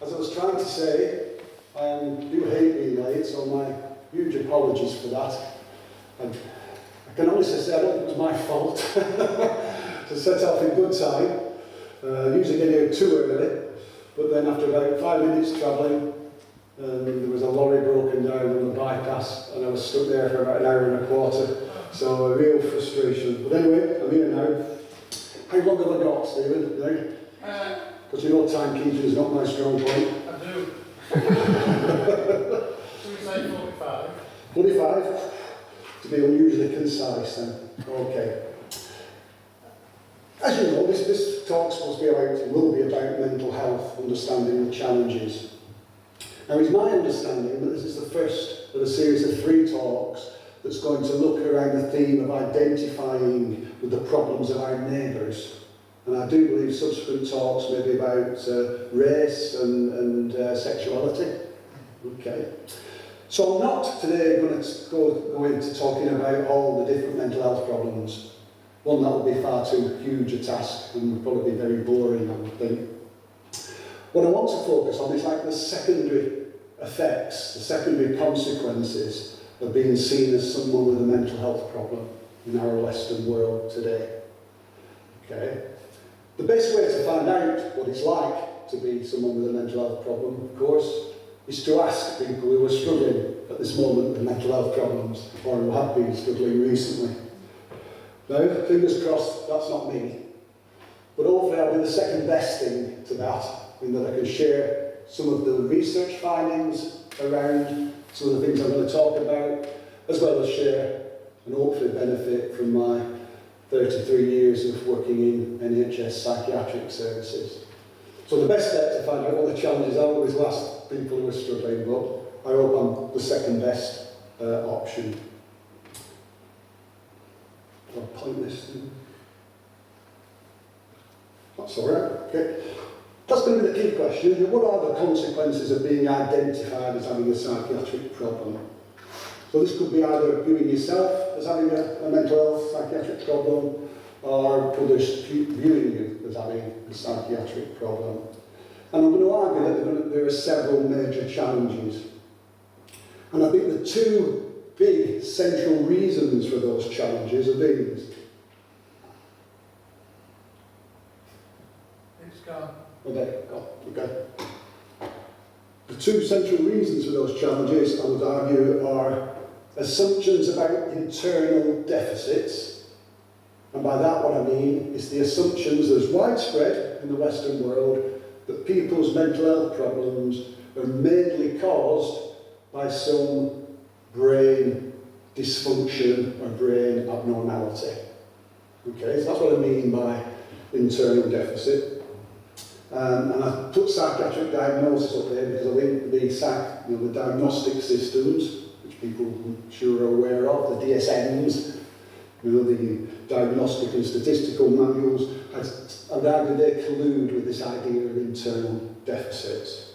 As I was trying to say, I do hate being late, so my huge apologies for that. And I can honestly say I don't think it was my fault to set off in good time. Usually get here too early, but then after about 5 minutes travelling, there was a lorry broken down on the bypass, and I was stuck there for about an hour and a quarter. So a real frustration. But anyway, I'm here now. How long have I got, Stephen? Because you know timekeeping is not my strong point. I do. Should we say 45? 45? To be unusually concise then. Okay. As you know, this talk's supposed to be about, will be about mental health, understanding the challenges. Now it's my understanding that this is the first of a series of 3 talks that's going to look around the theme of identifying with the problems of our neighbours. And I do believe subsequent talks may be about race and sexuality. Okay. So I'm not today going to go into talking about all the different mental health problems. One, that would be far too huge a task and would probably be very boring, I would think. What I want to focus on is like the secondary effects, the secondary consequences of being seen as someone with a mental health problem in our Western world today. Okay? The best way to find out what it's like to be someone with a mental health problem, of course, is to ask people who are struggling at this moment with mental health problems or who have been struggling recently. Now, fingers crossed, that's not me. But hopefully I'll be the second best thing to that, in that I can share some of the research findings around some of the things I'm going to talk about, as well as share and hopefully benefit from my 33 years of working in NHS psychiatric services. So the best step to find out what the challenges are, I always ask people who are struggling, but I hope I'm the second best option. I'll point this thing. That's all right, okay. That's going to be the key question. What are the consequences of being identified as having a psychiatric problem? So this could be either viewing yourself as having a mental health psychiatric problem, or others viewing you as having a psychiatric problem. And I'm going to argue that there are several major challenges. And I think the 2 big central reasons for those challenges are these. It's gone. Okay, okay. The 2 central reasons for those challenges, I would argue, are assumptions about internal deficits. And by that what I mean is the assumptions that's widespread in the Western world that people's mental health problems are mainly caused by some brain dysfunction or brain abnormality. Okay, so that's what I mean by internal deficit. And I put psychiatric diagnosis up there because I think the diagnostic systems, which people I'm sure are aware of, the DSMs, the diagnostic and statistical manuals, I'd argue they collude with this idea of internal deficits.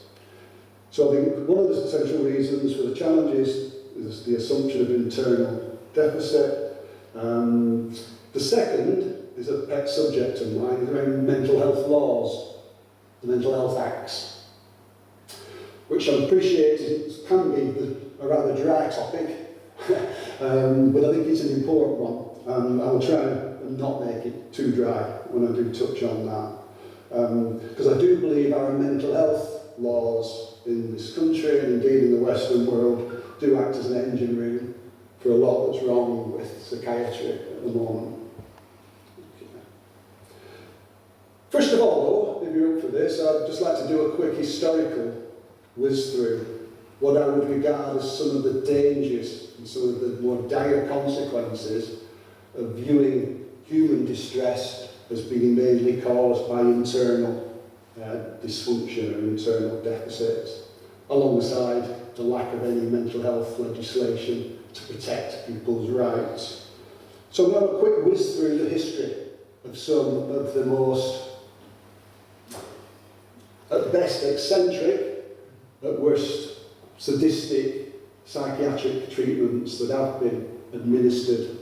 So I think one of the essential reasons for the challenges is the assumption of internal deficit. The second is a pet subject of mine, around mental health laws, the mental health acts, which I appreciate can be a rather dry topic, but I think it's an important one. I will try and not make it too dry when I do touch on that. Because I do believe our mental health laws in this country and indeed in the Western world do act as an engine room for a lot that's wrong with psychiatry at the moment. First of all, though, if you're up for this, I'd just like to do a quick historical whiz through what I would regard as some of the dangers and some of the more dire consequences of viewing human distress as being mainly caused by internal dysfunction or internal deficits, alongside the lack of any mental health legislation to protect people's rights. So I'm going to have a quick whiz through the history of some of the most, at best, eccentric, at worst, sadistic psychiatric treatments that have been administered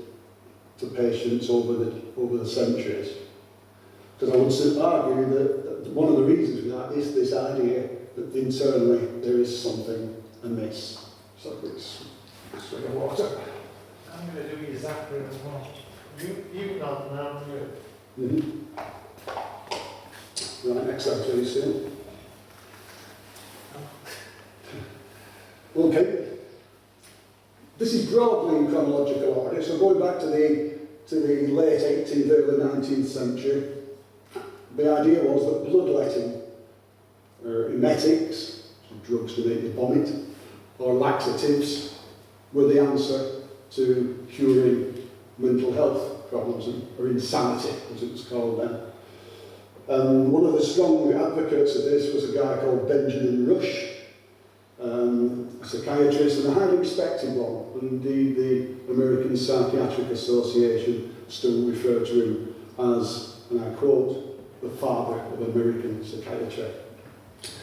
to patients over the centuries. Because I would argue that one of the reasons for that is this idea that internally there is something amiss. So it's swig of water. I'm going to do exactly as well. You've got now, you. Right, next slide please, Sue. Okay. This is broadly in chronological order, so going back to the late 18th, early 19th century, the idea was that bloodletting, or emetics, so drugs to make you vomit, or laxatives, were the answer to curing mental health problems, or insanity, as it was called then. One of the strong advocates of this was a guy called Benjamin Rush, a psychiatrist and a highly respected one. Indeed, the American Psychiatric Association still refer to him as, and I quote, the father of American psychiatry.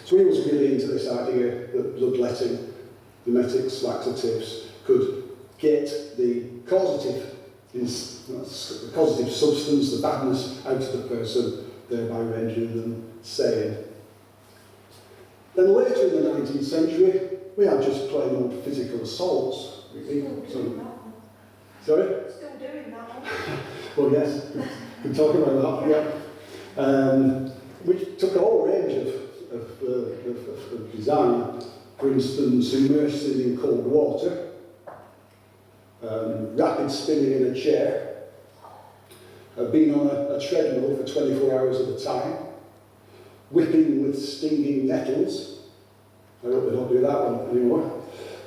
So he was really into this idea that bloodletting, emetics, laxatives could get the causative substance, the badness, out of the person, thereby rendering them sane. Then later in the 19th century, we had just plain old physical assaults. Sorry? Still doing that one. Well, yes, we can talk about that, yeah. Which took a whole range of design. For instance, immersing in cold water, rapid spinning in a chair, being on a treadmill for 24 hours at a time, whipping with stinging nettles. I hope they don't do that one anymore.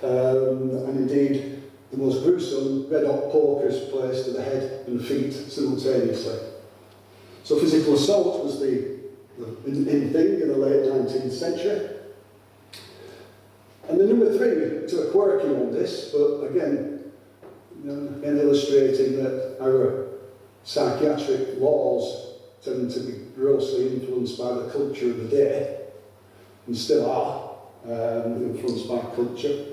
And indeed, the most gruesome, red-hot pokers placed to the head and feet simultaneously. So physical assault was the in thing in the late 19th century. And the number three, to a quirky on this, but again illustrating that our psychiatric laws tend to be grossly influenced by the culture of the day, and still are influenced by culture.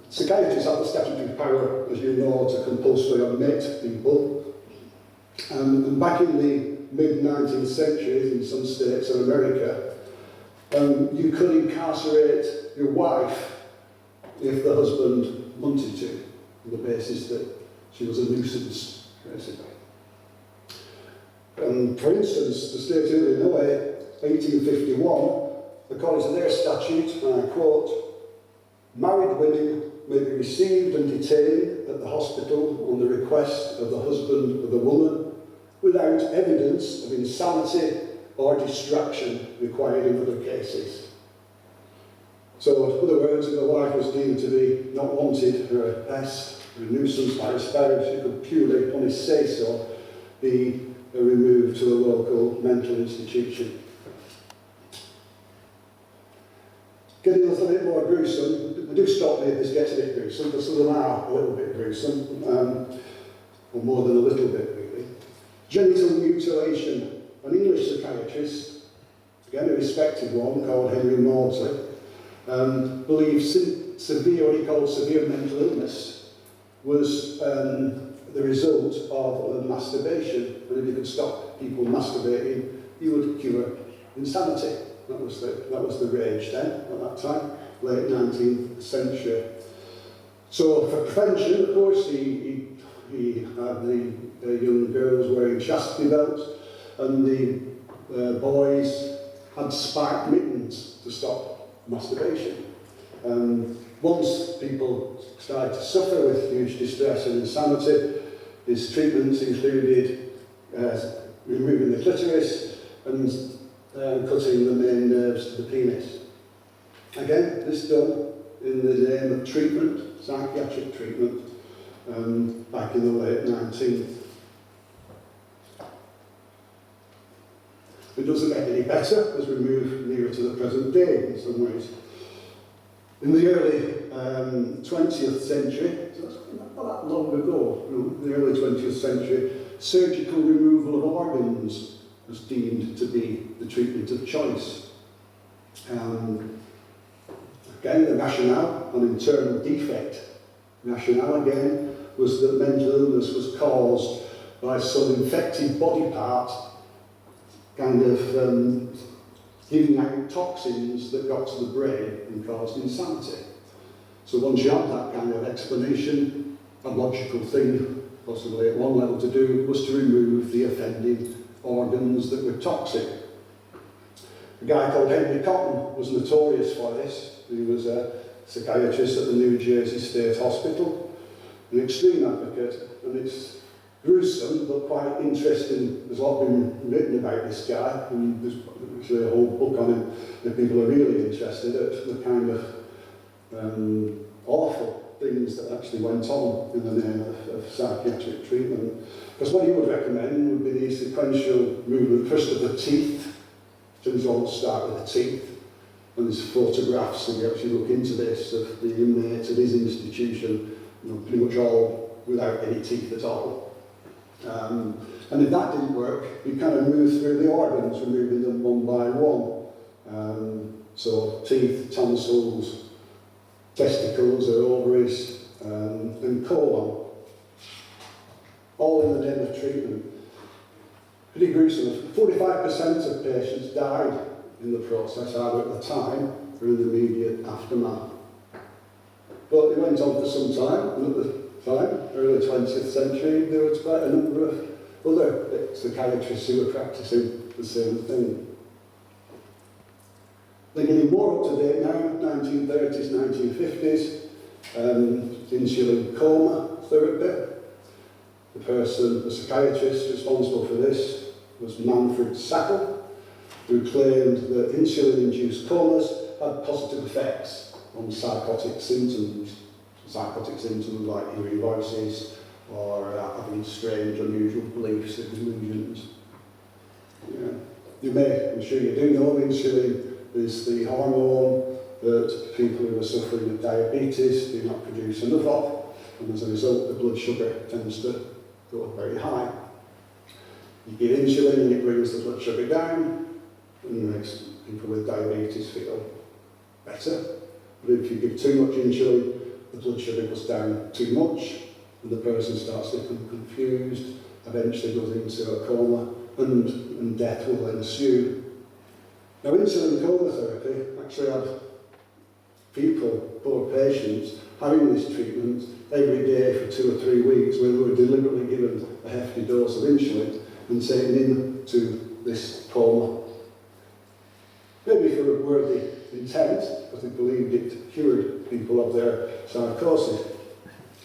Psychiatrists have the statutory power, as you know, to compulsorily admit people. And back in the mid-19th century, in some states of America, you could incarcerate your wife if the husband wanted to, on the basis that she was a nuisance, basically. For instance, the state of Illinois, 1851, according to their statute, and I quote, "Married women may be received and detained at the hospital on the request of the husband of the woman without evidence of insanity or distraction required in other cases." So, in other words, if the wife was deemed to be not wanted or a pest or a nuisance by her spouse, she could purely, on his say-so, be removed to a local mental institution. Getting a little bit more gruesome, do stop me if this gets a bit gruesome, because some of them are a little bit gruesome, or more than a little bit really. Genital mutilation. An English psychiatrist, again a respected one, called Henry Maudsley, believes what he called severe mental illness was the result of masturbation. And if you could stop people masturbating, you would cure insanity. That was the rage then, at that time, late 19th century. So for prevention, of course, he had the young girls wearing chastity belts, and the boys had spiked mittens to stop masturbation. Once people started to suffer with huge distress and insanity, his treatments included removing the clitoris and cutting the main nerves to the penis. Again, this done in the name of treatment, psychiatric treatment, back in the late 19th. It doesn't get any better as we move nearer to the present day in some ways. In the early 20th century, so that's not that long ago, in the early 20th century, surgical removal of organs was deemed to be the treatment of choice. Again, the rationale, an internal defect rationale again, was that mental illness was caused by some infected body part kind of giving out toxins that got to the brain and caused insanity. So once you had that kind of explanation, a logical thing, possibly at one level to do, was to remove the offending organs that were toxic. A guy called Henry Cotton was notorious for this. He was a psychiatrist at the New Jersey State Hospital, an extreme advocate, and it's gruesome but quite interesting. There's a lot been written about this guy, and there's actually a whole book on him if people are really interested at the kind of awful things that actually went on in the name of psychiatric treatment. Because what he would recommend would be the sequential movement, first of the teeth. Things all start with the teeth. And there's photographs, if you actually look into this, of the inmates of his institution, pretty much all without any teeth at all. And if that didn't work, you kind of move through the organs, removing them one by one. So teeth, tonsils, testicles or ovaries, and colon, all in the name of treatment. Pretty gruesome. 45% of patients died in the process, either at the time or in the immediate aftermath. But it went on for some time, and at the time, early 20th century, there was quite a number of other psychiatrists who were practicing the same thing. They're getting more up to date now, 1930s, 1950s, insulin coma therapy. The psychiatrist responsible for this was Manfred Sackle, who claimed that insulin-induced comas had positive effects on psychotic symptoms. Psychotic symptoms like hearing voices or having strange, unusual beliefs and delusions. Yeah. I'm sure you do know insulin is the hormone that people who are suffering with diabetes do not produce enough of, and as a result the blood sugar tends to go up very high. You give insulin and it brings the blood sugar down and makes people with diabetes feel better. But if you give too much insulin, the blood sugar goes down too much and the person starts to become confused, eventually goes into a coma and death will ensue. Now, insulin coma therapy actually had people, poor patients, having this treatment every day for 2 or 3 weeks where they were deliberately given a hefty dose of insulin and taken into this coma. Maybe for a worthy intent, because they believed it cured people of their psychosis.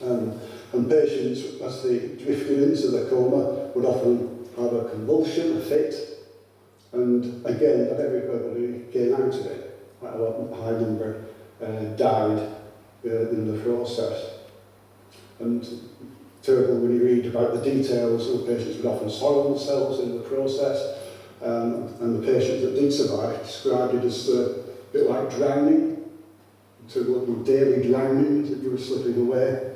And patients, as they drifted into the coma, would often have a convulsion, a fit, and again, not everybody came out of it. Quite a high number died in the process. And terrible when you read about the details, the patients would often soil themselves in the process, and the patients that did survive described it as a bit like drowning, to daily drowning, as if you were slipping away.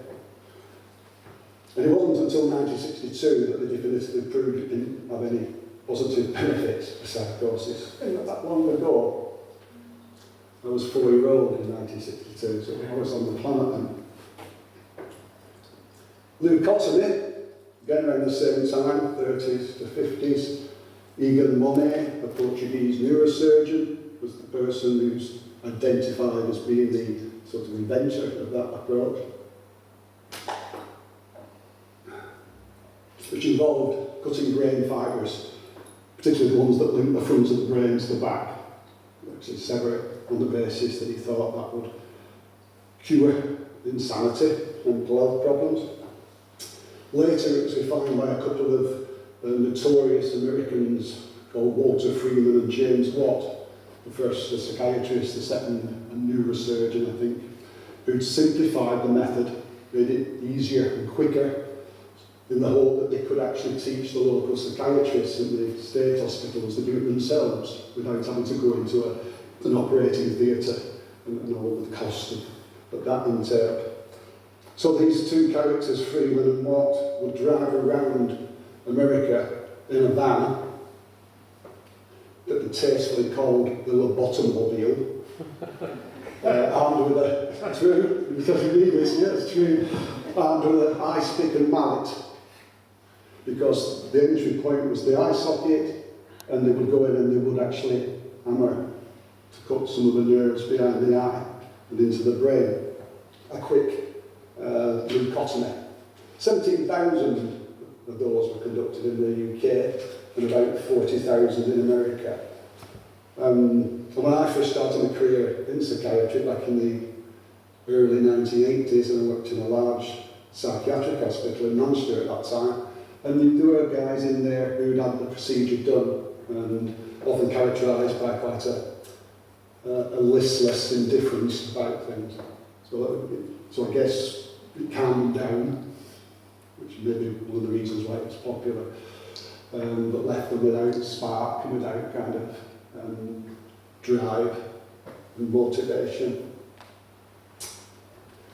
And it wasn't until 1962 that they definitively proved it didn't have any positive benefits for psychosis. Not that long ago. I was 4-year-old in 1962, so I was on the planet then. Leucotomy, again around the same time, 30s to 50s. Egan Monet, a Portuguese neurosurgeon, was the person who's identified as being the sort of inventor of that approach, which involved cutting brain fibres, particularly the ones that link the front of the brain to the back, actually sever it on the basis that he thought that would cure insanity, mental health problems. Later it was refined by a couple of notorious Americans called Walter Freeman and James Watt, the first a psychiatrist, the second a neurosurgeon, I think, who'd simplified the method, made it easier and quicker, in the hope that they could actually teach the local psychiatrists in the state hospitals to do it themselves without having to go into an operating theatre and all the cost of that entailed. So these two characters, Freeman and Watt, would drive around America in a van that they tastefully called the Lobotomobile, armed with a true, because you read this, yeah, it's true, armed with an ice pick and mallet, because the entry point was the eye socket, and they would go in and they would actually hammer to cut some of the nerves behind the eye and into the brain. A quick leucotomy. 17,000 of those were conducted in the UK and about 40,000 in America. And when I first started my career in psychiatry back in the early 1980s, and I worked in a large psychiatric hospital in Manchester at that time, and there were guys in there who'd had the procedure done and often characterised by quite a listless indifference about things. So I guess it calmed down, which may be one of the reasons why it's popular, but left them without spark and without kind of drive and motivation.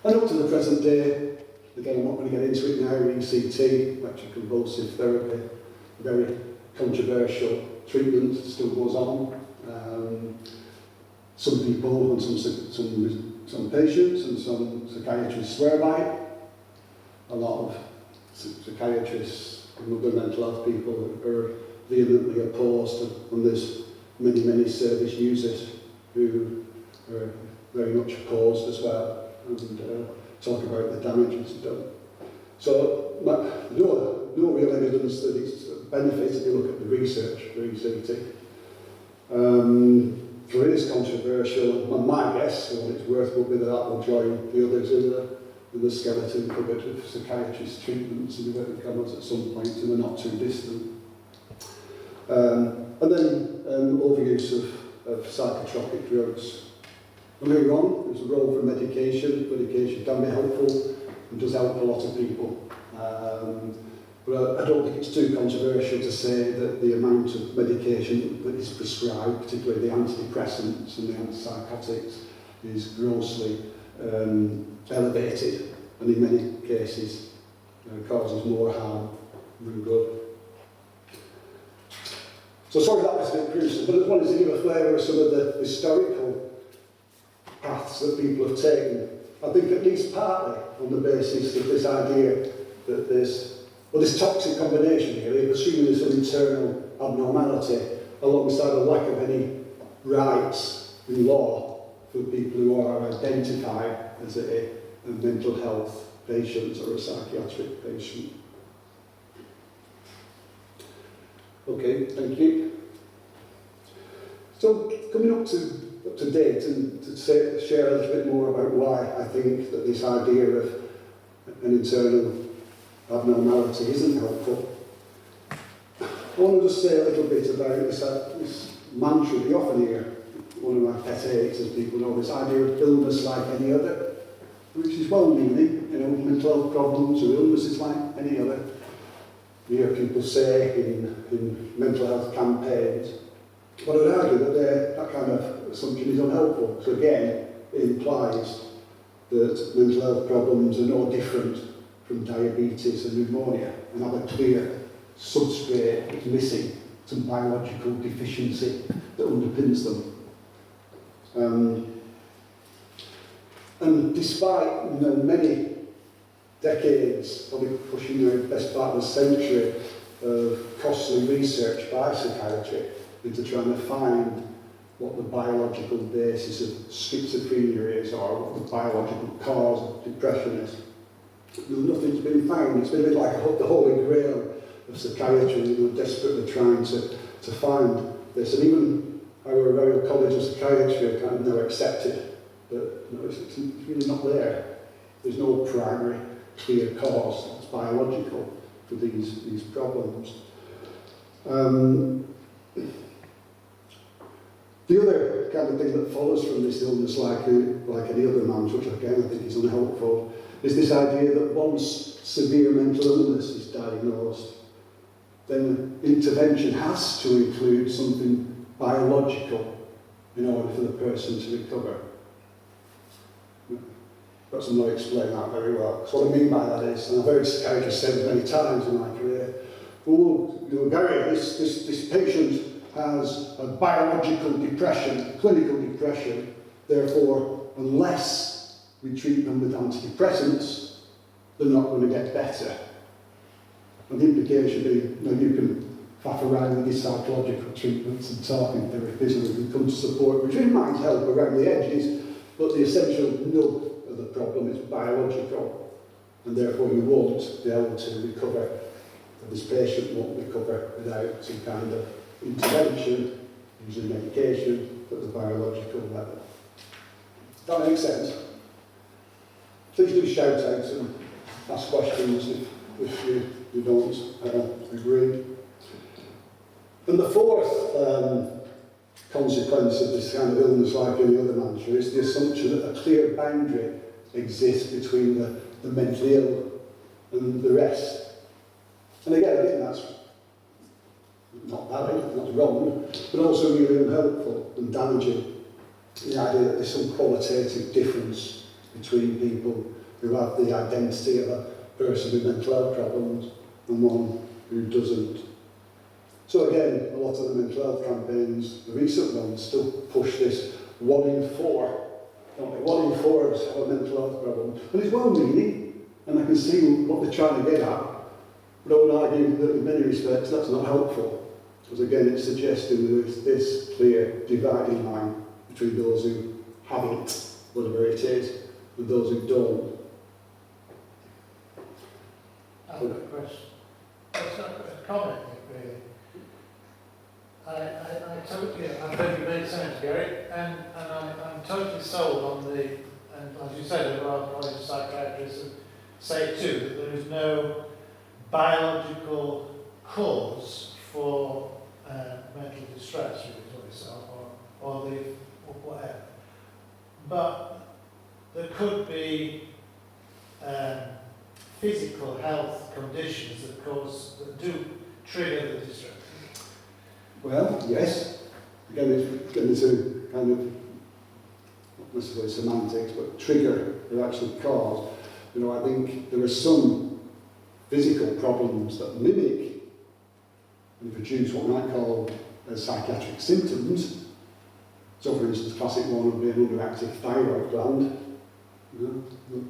And up to the present day, again, I'm not going to get into it now, ECT, electroconvulsive therapy, very controversial treatment, still goes on. Some people and some patients and some psychiatrists swear by it. A lot of psychiatrists and other mental health people are vehemently opposed, and there's many service users who are very much opposed as well, and talk about the damage it's done. So no real evidence that it's benefits if you look at the research for ECT. So it is controversial, and my guess, for what it's worth, will be that will join the others in the skeleton cupboard of psychiatrist treatments in inverted commas at some point in the not too distant. And then overuse of psychotropic drugs. Don't get me wrong, there's a role for medication. Medication can be helpful and does help a lot of people. But I don't think it's too controversial to say that the amount of medication that is prescribed, particularly the antidepressants and the antipsychotics, is grossly elevated, and in many cases causes more harm than good. So sorry that was a bit gruesome, but I just wanted to give a flavour of some of the historical paths that people have taken. I think at least partly on the basis of this idea that there's this toxic combination here, assuming there's some internal abnormality alongside a lack of any rights in law for people who are identified as a mental health patient or a psychiatric patient. Okay, thank you. So coming up to date and to share a little bit more about why I think that this idea of an internal abnormality isn't helpful. I want to just say a little bit about this mantra we often hear, one of my pet hates, as people know, this idea of illness like any other, which is well-meaning, mental health problems or illnesses like any other. We hear people say in mental health campaigns, but I'd argue that that kind of assumption is unhelpful. So again, it implies that mental health problems are no different from diabetes and pneumonia and have a clear substrate that's missing, some biological deficiency that underpins them. And despite many decades, probably pushing the best part of a century of costly research by psychiatry into trying to find what the biological basis of schizophrenia is or what the biological cause of depression is, nothing's been found. It's been a bit like the holy grail of psychiatry, desperately trying to find this. And even our Royal College of Psychiatry kind of now accepted that it's really not there. There's no primary clear cause that's biological for these problems. The other kind of thing that follows from this illness, like any other mantra, which again I think is unhelpful, is this idea that once severe mental illness is diagnosed, then intervention has to include something biological in order for the person to recover. Perhaps I'm not explaining that very well. So what I mean by that is, and I've heard psychiatrists say it many times in my career, Gary, this patient has a biological depression, clinical depression, therefore, unless we treat them with antidepressants, they're not going to get better. And the implication being, you can faff around with these psychological treatments and talking therapies and come to support, which might help around the edges, but the essential nub of the problem is biological, and therefore you won't be able to recover, or this patient won't recover without some kind of intervention, using medication at the biological level. Does that make sense? Please do shout out and ask questions if you don't agree. And the fourth consequence of this kind of illness, like any other dementia, is the assumption that a clear boundary exists between the mentally ill and the rest. And again, I think that's not valid, not wrong, but also really unhelpful and damaging. The idea that there's some qualitative difference between people who have the identity of a person with mental health problems and one who doesn't. So again, a lot of the mental health campaigns, the recent ones, still push this 1 in 4. Don't they? 1 in 4 of us have a mental health problem. And it's well-meaning, and I can see what they're trying to get at, but I would argue that in many respects that's not helpful. Because again, it's suggesting that there's this clear dividing line between those who have it, whatever it is, and those who don't. I've got a question. It's not a comment, really. I think you made sense, Gary, and I'm totally sold on the, and as you said, there are college psychiatrists who say too that there is no biological cause for mental distress, or whatever. But there could be physical health conditions that do trigger the distress. Well, yes. Again, it's getting into kind of, not necessarily semantics, but trigger that actually cause. I think there are some physical problems that mimic and produce what we might call psychiatric symptoms. So, for instance, classic one would be an underactive thyroid gland.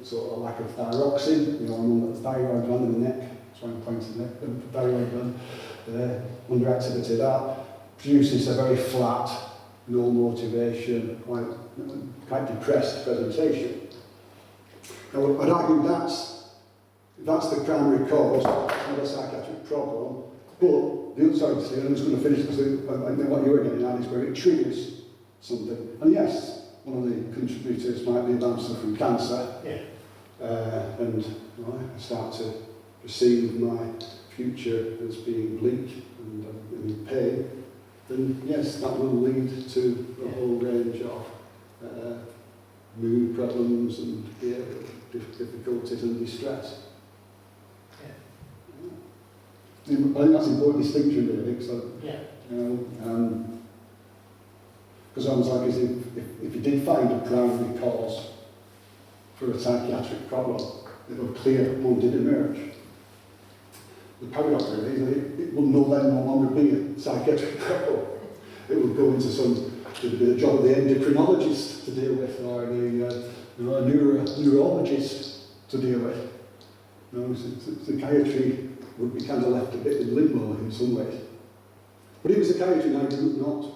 Sort of lack of thyroxine, on the thyroid gland in the neck, that's why I'm pointing there, the thyroid gland, underactivity of that produces a very flat, no motivation, quite depressed presentation. Now, I'd argue that's the primary cause of a psychiatric problem, but I'm just going to finish because I know what you were getting at is where it triggers something. And yes, one of the contributors might be if I'm suffering cancer, and I start to perceive my future as being bleak and in pain, then yes, that will lead to a whole range of mood problems and difficulties and distress. I think that's an important distinction, really, because almost like as if you did find a primary cause for a psychiatric problem, it would clear one did emerge. The paradox really is that it will then no longer be a psychiatric problem. It would go into it would be the job of the endocrinologist to deal with, or a neurologist to deal with. Psychiatry would be kind of left a bit in limbo in some ways. But even psychiatry now does not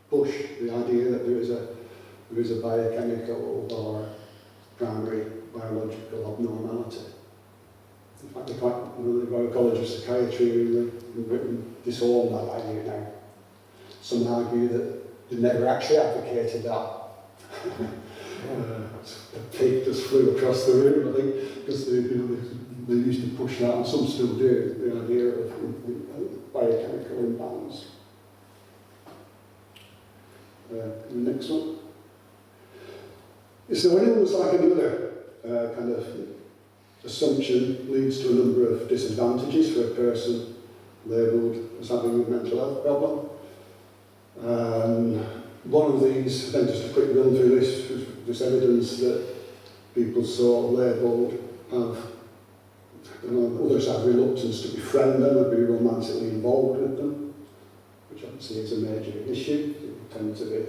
push the idea that there is a biochemical or primary biological abnormality. In fact, the Royal College of Psychiatry in Britain disown that idea now. Some argue that they never actually advocated that. A pig just flew across the room, I think, because they used to push that, and some still do, the idea of biochemical imbalance. The next one. So when it was like any other kind of assumption leads to a number of disadvantages for a person labelled as having a mental health problem. One of these, then just a quick run through this, was evidence that people so labelled have, others have reluctance to befriend them or be romantically involved with them, which I can see as a major issue. People tend to be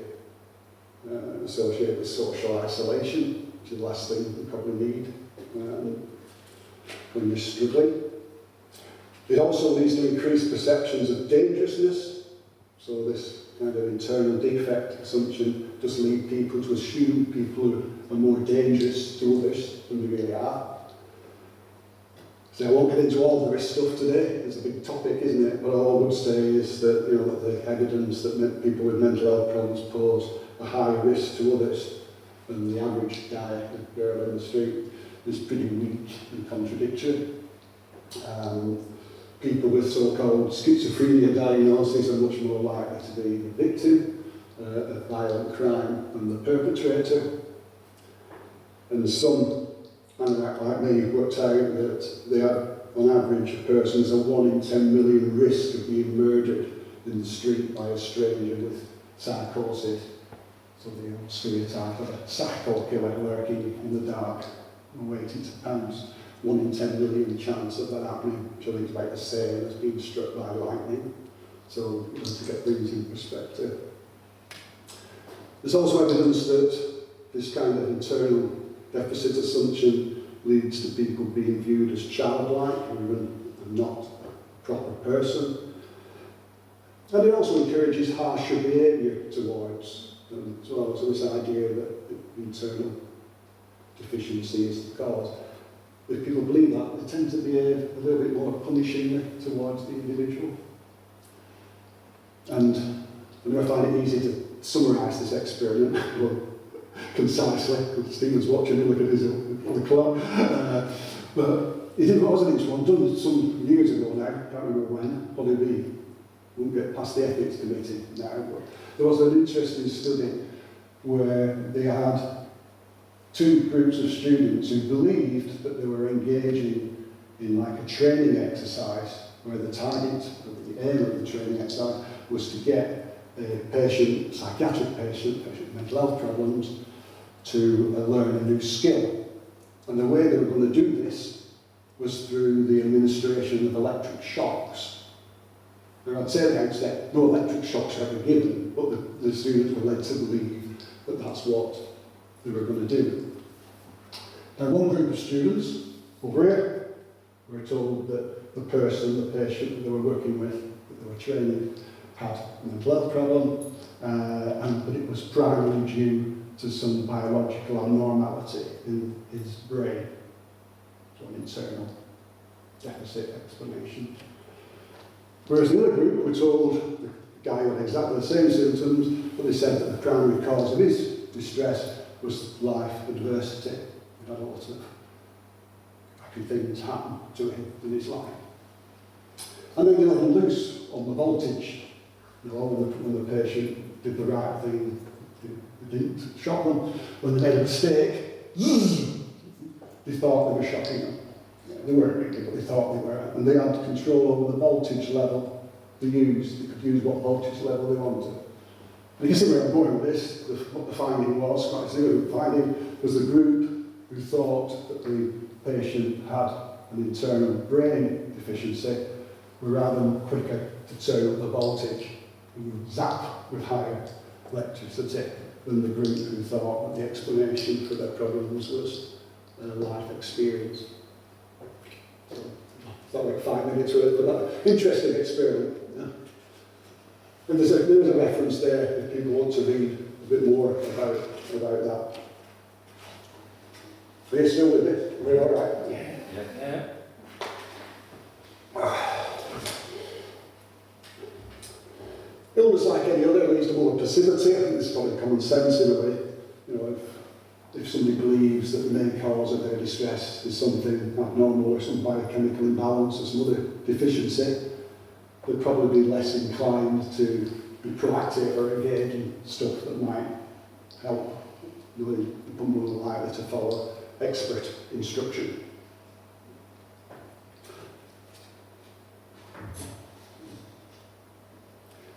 associated with social isolation, which is the last thing we probably need. when you're struggling. It also leads to increased perceptions of dangerousness. So this kind of internal defect assumption just leads people to assume people are more dangerous to others than they really are. So I won't get into all the risk stuff today. It's a big topic, isn't it? But all I would say is that, you know, that the evidence that people with mental health problems pose a higher risk to others than the average guy or girl in the street is pretty weak and contradictory. People with so-called schizophrenia diagnoses are much more likely to be the victim of violent crime than the perpetrator. And some, like me, worked out that they have, on average, a person has a 1 in 10 million risk of being murdered in the street by a stranger with psychosis. So the old stereotype of a psycho killer lurking in the dark and waiting to pounce. 1 in 10 million chance of that happening, which I think is about the same as being struck by lightning. So, you know, to get things in perspective. There's also evidence that this kind of internal deficit assumption leads to people being viewed as childlike or even not a proper person. And it also encourages harsher behaviour towards them as well. So this idea that internal deficiency is the cause. If people believe that, they tend to behave a little bit more punishingly towards the individual. And I know I find it easy to summarise this experiment concisely, because Stephen's watching me look at his on the clock. But it was an interesting one, done some years ago now, I can't remember when, probably won't get past the ethics committee now. But there was an interesting study where they had 2 groups of students who believed that they were engaging in like a training exercise where the target, the aim of the training exercise was to get a patient, psychiatric patient with mental health problems, to learn a new skill. And the way they were going to do this was through the administration of electric shocks. Now I'd say at the outset, no electric shocks were ever given, but the students were led to believe that that's what they were going to do. Now one group of students over here were told that the person, the patient that they were working with, that they were training, had a mental health problem, but it was primarily due to some biological abnormality in his brain. So an internal deficit explanation. Whereas the other group were told the guy had exactly the same symptoms, but they said that the primary cause of his distress was life adversity. He had a lot of happy things happen to him in his life. And then they let them loose on the voltage. You know, when the patient did the right thing, they didn't shock them. When they made a mistake, they thought they were shocking them. Yeah, they weren't really, but they thought they were. And they had control over the voltage level they used. They could use what voltage level they wanted. And you can see where I'm going with this. What the finding was, quite a significant finding, was the group who thought that the patient had an internal brain deficiency were rather quicker to turn up the voltage and zap with higher electricity than the group who thought that the explanation for their problems was life experience. So, it's not like 5 minutes worth, but that interesting experiment. Yeah. And there's a reference there if people want to read a bit more about that. Are you still with it? Are we all right? Yeah. Illness, like any other, leads to more passivity. I think this is probably common sense in a way. You know, if somebody believes that the main cause of their distress is something abnormal or some biochemical imbalance or some other deficiency, they'd probably be less inclined to be proactive or engage in stuff that might help. Really become more likely to follow expert instruction.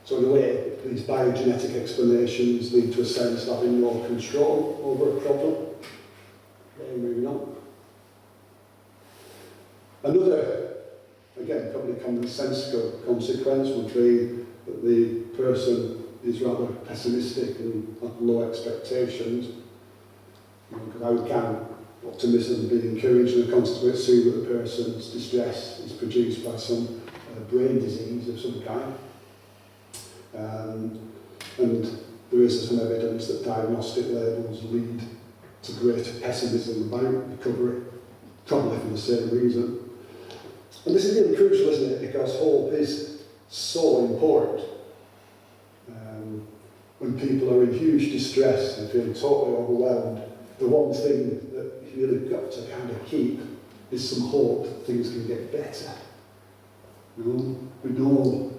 So in a way, these biogenetic explanations lead to a sense of having more control over a problem. Okay, moving on. Another, again, probably commonsensical consequence would be that the person is rather pessimistic and have low expectations. Because how can optimism being encouraged and a constant assume that the person's distress is produced by some brain disease of some kind. And there is some evidence that diagnostic labels lead to greater pessimism about recovery, probably for the same reason. And this is really crucial, isn't it? Because hope is so important. When people are in huge distress and feeling totally overwhelmed, the one thing that you really got to kind of keep is some hope that things can get better. We know,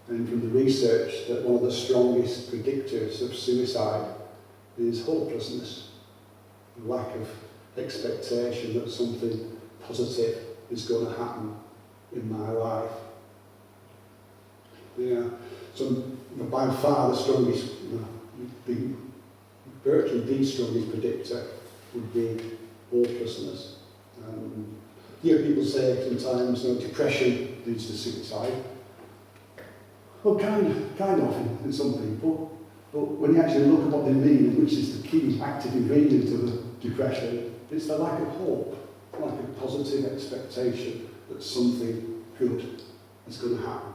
and from the research, that one of the strongest predictors of suicide is hopelessness, the lack of expectation that something positive is going to happen in my life. Yeah, so by far the strongest, virtually the strongest predictor would be hopelessness. You hear people say sometimes, depression leads to suicide. Well, kind of in some people, but when you actually look at what they mean, which is the key active ingredient of the depression, it's the lack of hope, lack of positive expectation that something good is going to happen.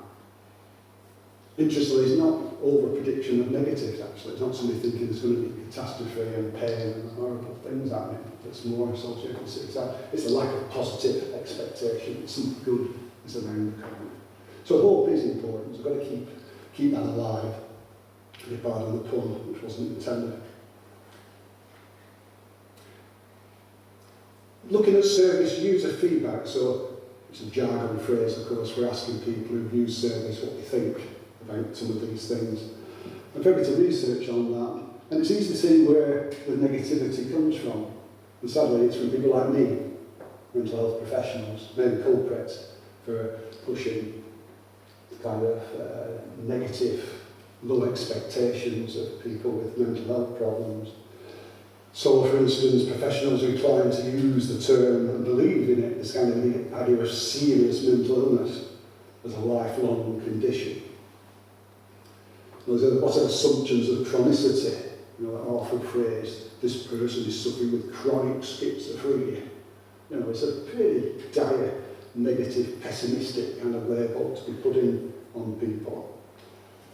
Interestingly, it's not over-prediction of negatives, actually. It's not somebody thinking there's going to be catastrophe and pain and horrible things happening that's more associated with suicide. It's a lack of positive expectation that something good is around the corner. So hope is important. We've got to keep that alive. To be pardon the pun, which wasn't intended. Looking at service user feedback, so it's a jargon phrase, of course, for asking people who've used service what they think about some of these things. I've done a bit of research on that, and it's easy to see where the negativity comes from. And sadly, it's from people like me, mental health professionals, main culprits for pushing kind of negative, low expectations of people with mental health problems. So, for instance, professionals who try to use the term and believe in it, this kind of the idea of serious mental illness as a lifelong condition. There's lots of assumptions of chronicity, that awful phrase, this person is suffering with chronic schizophrenia. It's a pretty dire, negative, pessimistic kind of label to be putting on people.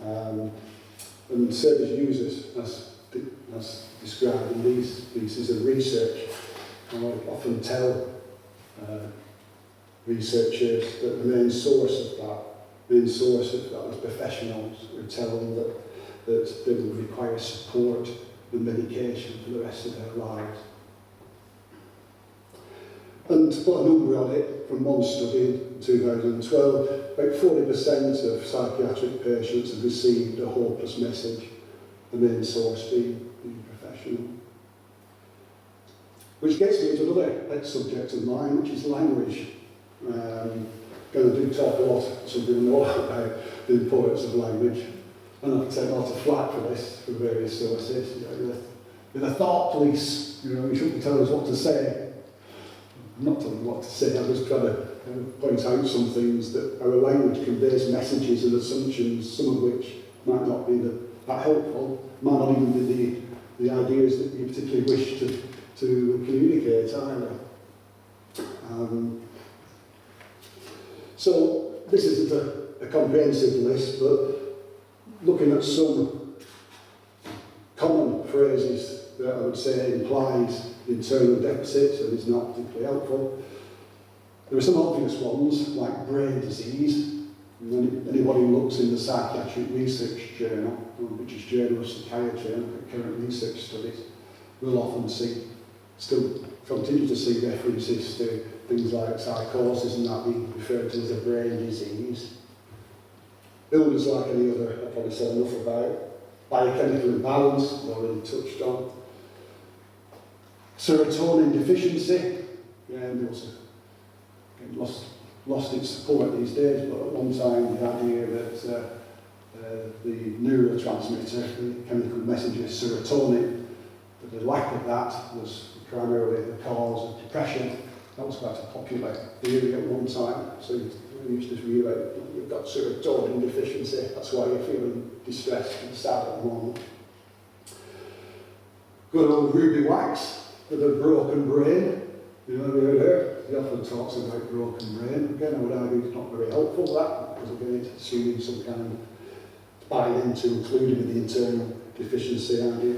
And service users, as described in these pieces of research, I often tell researchers that the main source of that is professionals who tell them that they will require support and medication for the rest of their lives. And to put a number on it, from one study in 2012, about 40% of psychiatric patients have received a hopeless message, the main source being professional. Which gets me to another pet subject of mine, which is language. Going to do talk a lot, some people know about the importance of language, and I've taken a lot of flack for this from various sources. You're the thought police, you shouldn't tell us what to say. I'm not telling you what to say, I'm just trying to point out some things that our language conveys messages and assumptions, some of which might not be that helpful, might not even be the ideas that you particularly wish to communicate either. So this isn't a comprehensive list, but looking at some common phrases that I would say implies internal deficits and is not particularly helpful. There are some obvious ones, like brain disease. Anybody who looks in the Psychiatric Research Journal, which is Journal of Psychiatry and current research studies, will often still continue to see references to things like psychosis and that being referred to as a brain disease. Illness like any other, I've probably said enough about. Biochemical imbalance, I've already touched on. Serotonin deficiency, and also lost its support these days, but at one time the idea that the neurotransmitter, the chemical messenger serotonin, that the lack of that was primarily the cause of depression. That was quite a popular theory at one time. So you used to read about, you've got serotonin deficiency, that's why you're feeling distressed and sad at the moment. Good old ruby wax. with a broken brain. You know, you heard he often talks about broken brain. Again, I would argue it's not very helpful, that, because again, it's assuming some kind of buy-into, including with the internal deficiency idea.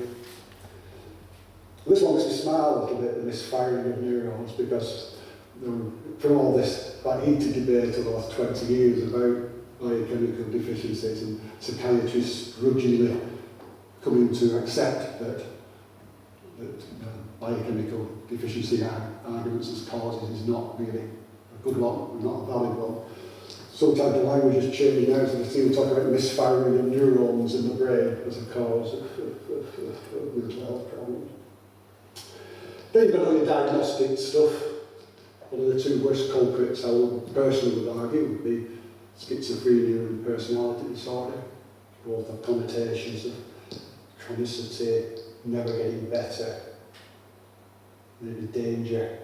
This one makes me smile a little bit, the misfiring of neurons, because from all this quite heated debate over the last 20 years about biochemical deficiencies, and psychiatrists grudgingly coming to accept that biochemical deficiency arguments as causes is not really a good one, not a valid one. Sometimes the language is changing now, so they seem to talk about misfiring of neurons in the brain as a cause of mental health problems. Then you've got all your diagnostic stuff. One of the two worst culprits, I would personally would argue, would be schizophrenia and personality disorder. Both have connotations of chronicity, never getting better, the danger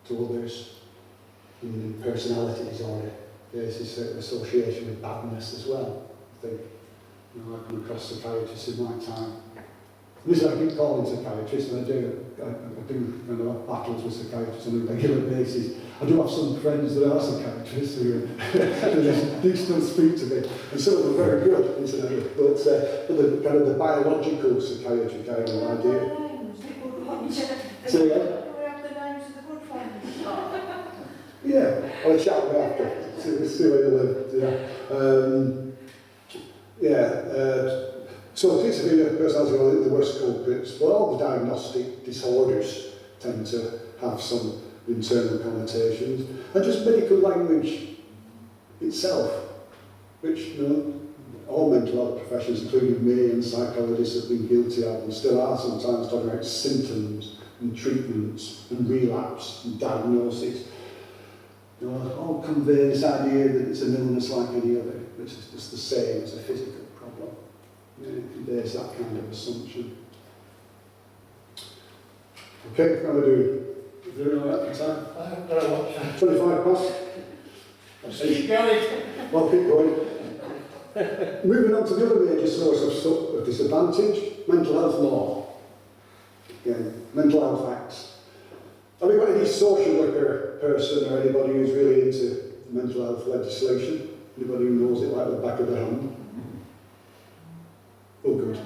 to others, and the personality disorder faces certain association with badness as well. I think, you know, I've come across psychiatrists in my time. And this is I keep calling psychiatrists, and I do have battles with psychiatrists on a regular basis. I do have some friends that are psychiatrists who do still speak to me, and some of them are very good, incidentally, but the kind of the biological psychiatry kind of idea. Say again? Yeah, I'll chat with you after, see where you live. So schizophrenia, personality, well, the worst culprits, well, all the diagnostic disorders tend to have some internal connotations, and just medical language itself, which, you know, all mental health professions, including me and psychologists, have been guilty of, and still are sometimes, talking about symptoms and treatments and relapse and diagnosis. You know, all convey this idea that it's an illness like any other, which is just the same as a physical problem. There's that kind of assumption. Okay, how are we doing? Is there all right for time? I haven't got a watch. 25 past? Keep going. Well, keep going. Moving on to the other major source of disadvantage, mental health law. Again, mental health acts. Have you got any social worker person or anybody who's really into mental health legislation? Anybody who knows it like the back of their hand? Oh, good.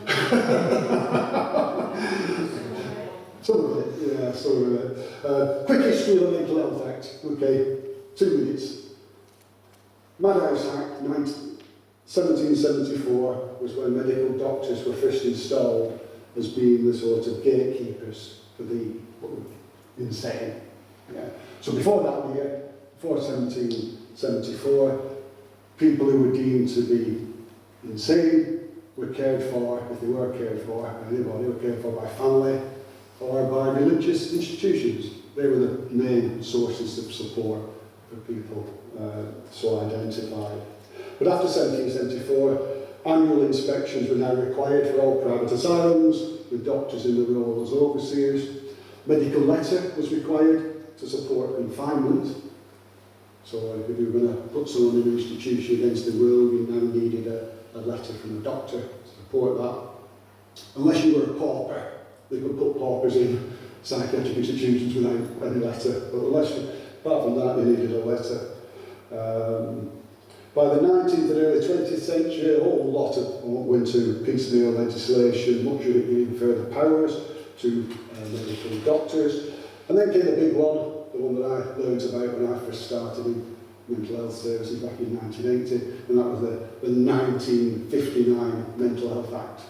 Some of it, yeah, some of it. Quick history of the Mental Health Act. Okay, 2 minutes. Madhouse Act, 1774, was when medical doctors were first installed as being the sort of gatekeepers for the insane. Yeah. So before that year, before 1774, people who were deemed to be insane were cared for, if they were cared for, anybody were cared for by family or by religious institutions. They were the main sources of support for people so identified. But after 1774, annual inspections were now required for all private asylums, with doctors in the role as overseers. Medical letter was required to support confinement. So if you were going to put someone in an institution against their will, you now needed a letter from a doctor to support that. Unless you were a pauper, they could put paupers in psychiatric institutions without any letter. But apart from that, they needed a letter. By the 19th and early 20th century, a whole lot went to piecemeal legislation, much of it giving further powers to medical doctors. And then came the big one, the one that I learned about when I first started in mental health services back in 1980, and that was the 1959 Mental Health Act.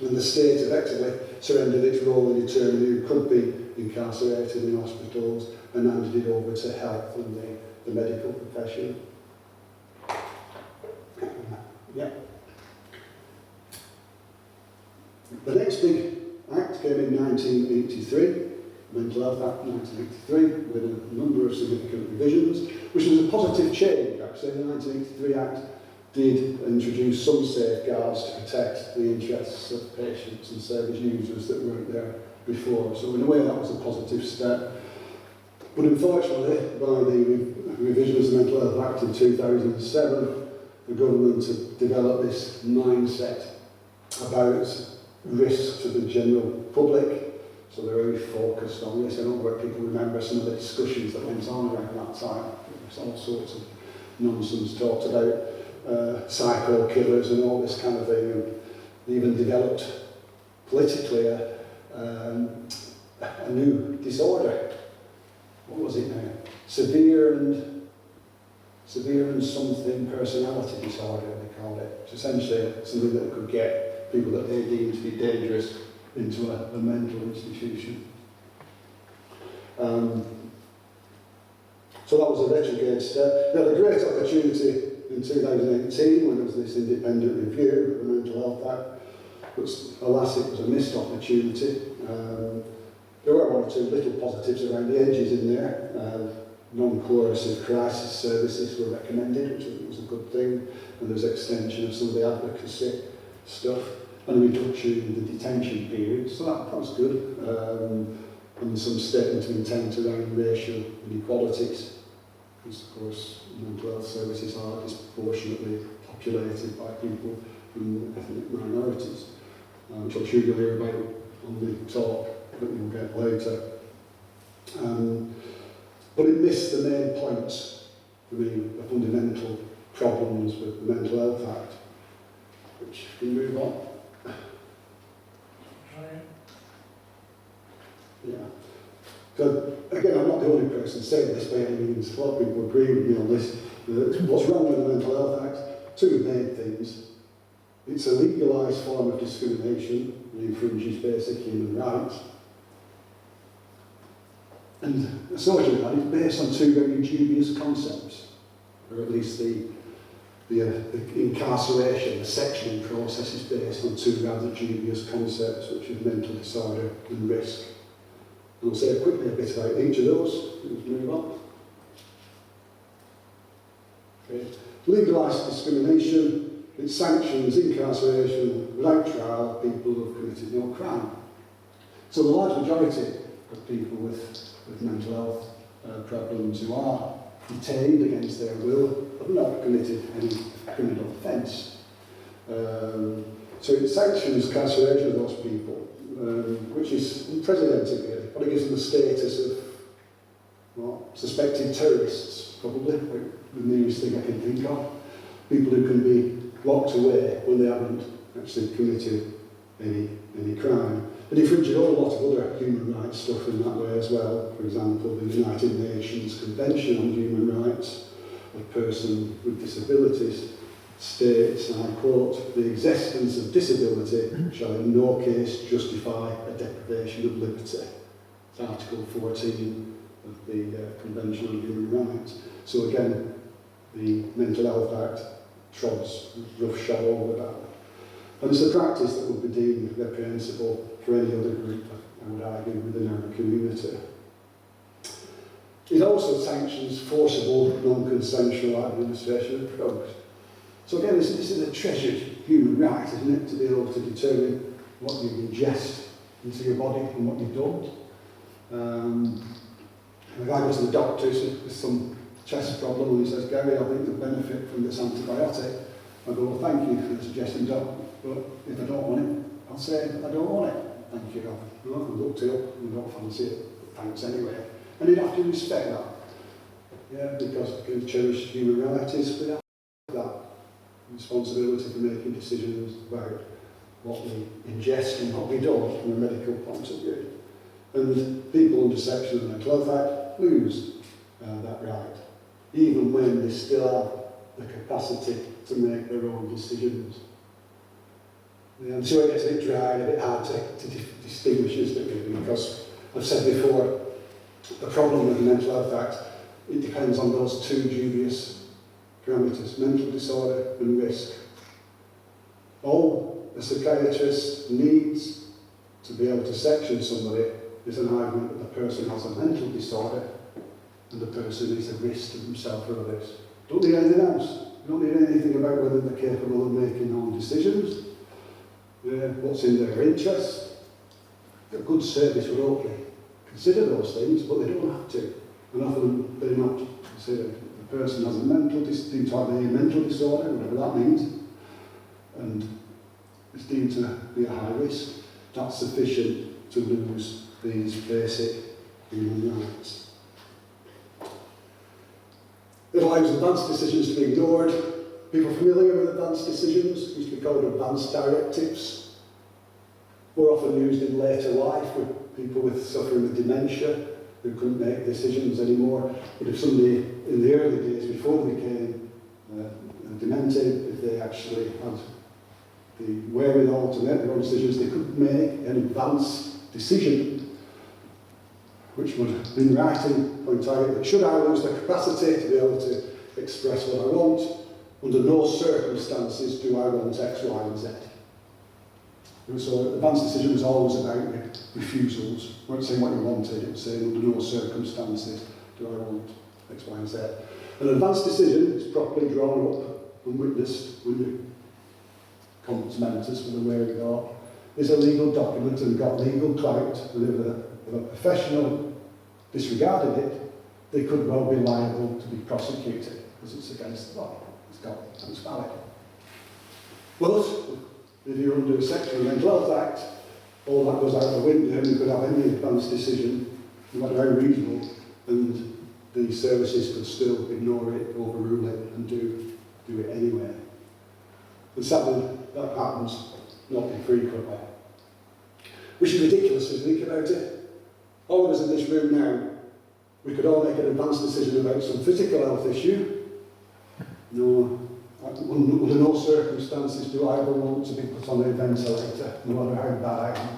And the state effectively surrendered its role in determining who could be incarcerated in hospitals and handed it over to health and the medical profession. Yeah. The next big act came in 1983, Mental Health Act 1983, with a number of significant revisions, which was a positive change, actually. The 1983 Act did introduce some safeguards to protect the interests of patients and service users that weren't there before. So in a way that was a positive step. But unfortunately, by the revisions of the Mental Health Act in 2007, the government had developed this mindset about risk to the general public. So they're very focused on this. I don't know where people remember some of the discussions that went on around that time. There's all sorts of nonsense talked about psycho killers and all this kind of thing, and they even developed politically a new disorder. What was it now? Severe and something personality disorder, they called it. It's essentially something that could get people that they deemed to be dangerous into a mental institution. So that was a retrograde step. They had a great opportunity in 2018 when there was this independent review of the Mental Health Act, but alas it was a missed opportunity. There were one or two little positives around the edges in there. Non-coercive crisis services were recommended, which I think was a good thing, and there was extension of some of the advocacy stuff, and a reduction in the detention period, so that was good. And some statement of intent around racial inequalities, because of course mental health services are disproportionately populated by people from ethnic minorities, which I'm sure you'll hear about on the talk that we'll get later. But it missed the main points for me, the fundamental problems with the Mental Health Act, which can move on. Yeah. So again, I'm not the only person saying this by any means. A lot of people agree with me on this. What's wrong with the Mental Health Act? Two main things. It's a legalised form of discrimination that infringes basic human rights. And associated with that, it's based on two very dubious concepts, or at least the incarceration, the sectioning process is based on two rather dubious concepts, which are mental disorder and risk. And I'll say quickly a bit about each of those. Let's move on. Okay. Legalised discrimination, it sanctions incarceration without trial of people who have committed no crime. So the large majority of people with mental health problems who are detained against their will have not committed any criminal offence. So it sanctions incarceration of those people, which is unprecedented really, but it gives them the status of suspected terrorists, probably, like the nearest thing I can think of. People who can be locked away when they haven't actually committed any crime. It infringes a whole lot of other human rights stuff in that way as well. For example, the United Nations Convention on Human Rights of Persons with Disabilities states, and I quote, "The existence of disability shall in no case justify a deprivation of liberty." It's Article 14 of the Convention on Human Rights. So again, the Mental Health Act trods roughshod over that. And it's a practice that would be deemed reprehensible for any other group, I would argue, within our community. It also sanctions forcible, non-consensual administration of drugs. So again, this is a treasured human right, isn't it, to be able to determine what you ingest into your body and what you don't. If I go to the doctor with some chest problem and he says, "Gary, I think you'll benefit from this antibiotic," I go, "Well, thank you for the suggestion, Doc, but if I don't want it, I'll say I don't want it. Thank you, I've looked it up and I don't fancy it, but thanks anyway." And you'd have to respect that. Yeah, because we can cherish human rights without that responsibility for making decisions about what we ingest and what we don't from a medical point of view. And people under Section of the Mental Health Act lose that right, even when they still have the capacity to make their own decisions. Yeah, and so it gets a bit dry and a bit hard to distinguish, isn't it, really? Because I've said before, the problem with the Mental Health Act, it depends on those two dubious parameters, mental disorder and risk. All a psychiatrist needs to be able to section somebody is an argument that the person has a mental disorder and the person is a risk to himself or others. Don't need anything else. You don't need anything about whether they're capable of making their own decisions, what's in their interest. A good service would hopefully consider those things, but they don't have to. And often they're not considered. The person has a mental disorder, whatever that means, and is deemed to be a high risk. That's sufficient to lose these basic human rights. It allows advanced decisions to be ignored. People familiar with advanced decisions used to be called advanced directives. More often used in later life with people with suffering with dementia who couldn't make decisions anymore. But if somebody in the early days, before they became demented, if they actually had the wherewithal to make their own decisions, they could make an advanced decision, which would have been writing point target that should I lose the capacity to be able to express what I want, under no circumstances do I want X, Y, and Z. And so advanced decision was always about refusals. It wasn't saying what you wanted, it was saying under no circumstances do I want X, Y, and Z. An advanced decision is properly drawn up and witnessed when the commenters with the wherewithal is a legal document and got legal clout, and if a professional disregarded it, they could well be liable to be prosecuted because it's against the law. It's valid. But if you're under a section of the Mental Health Act, all that goes out the window and you could have any advanced decision, no matter how reasonable, and the services could still ignore it, overrule it, and do it anyway. And sadly, that happens not infrequently. Which is ridiculous if you think about it. All of us in this room now, we could all make an advanced decision about some physical health issue. No, under no circumstances do I ever want to be put on a ventilator, no matter how bad I am.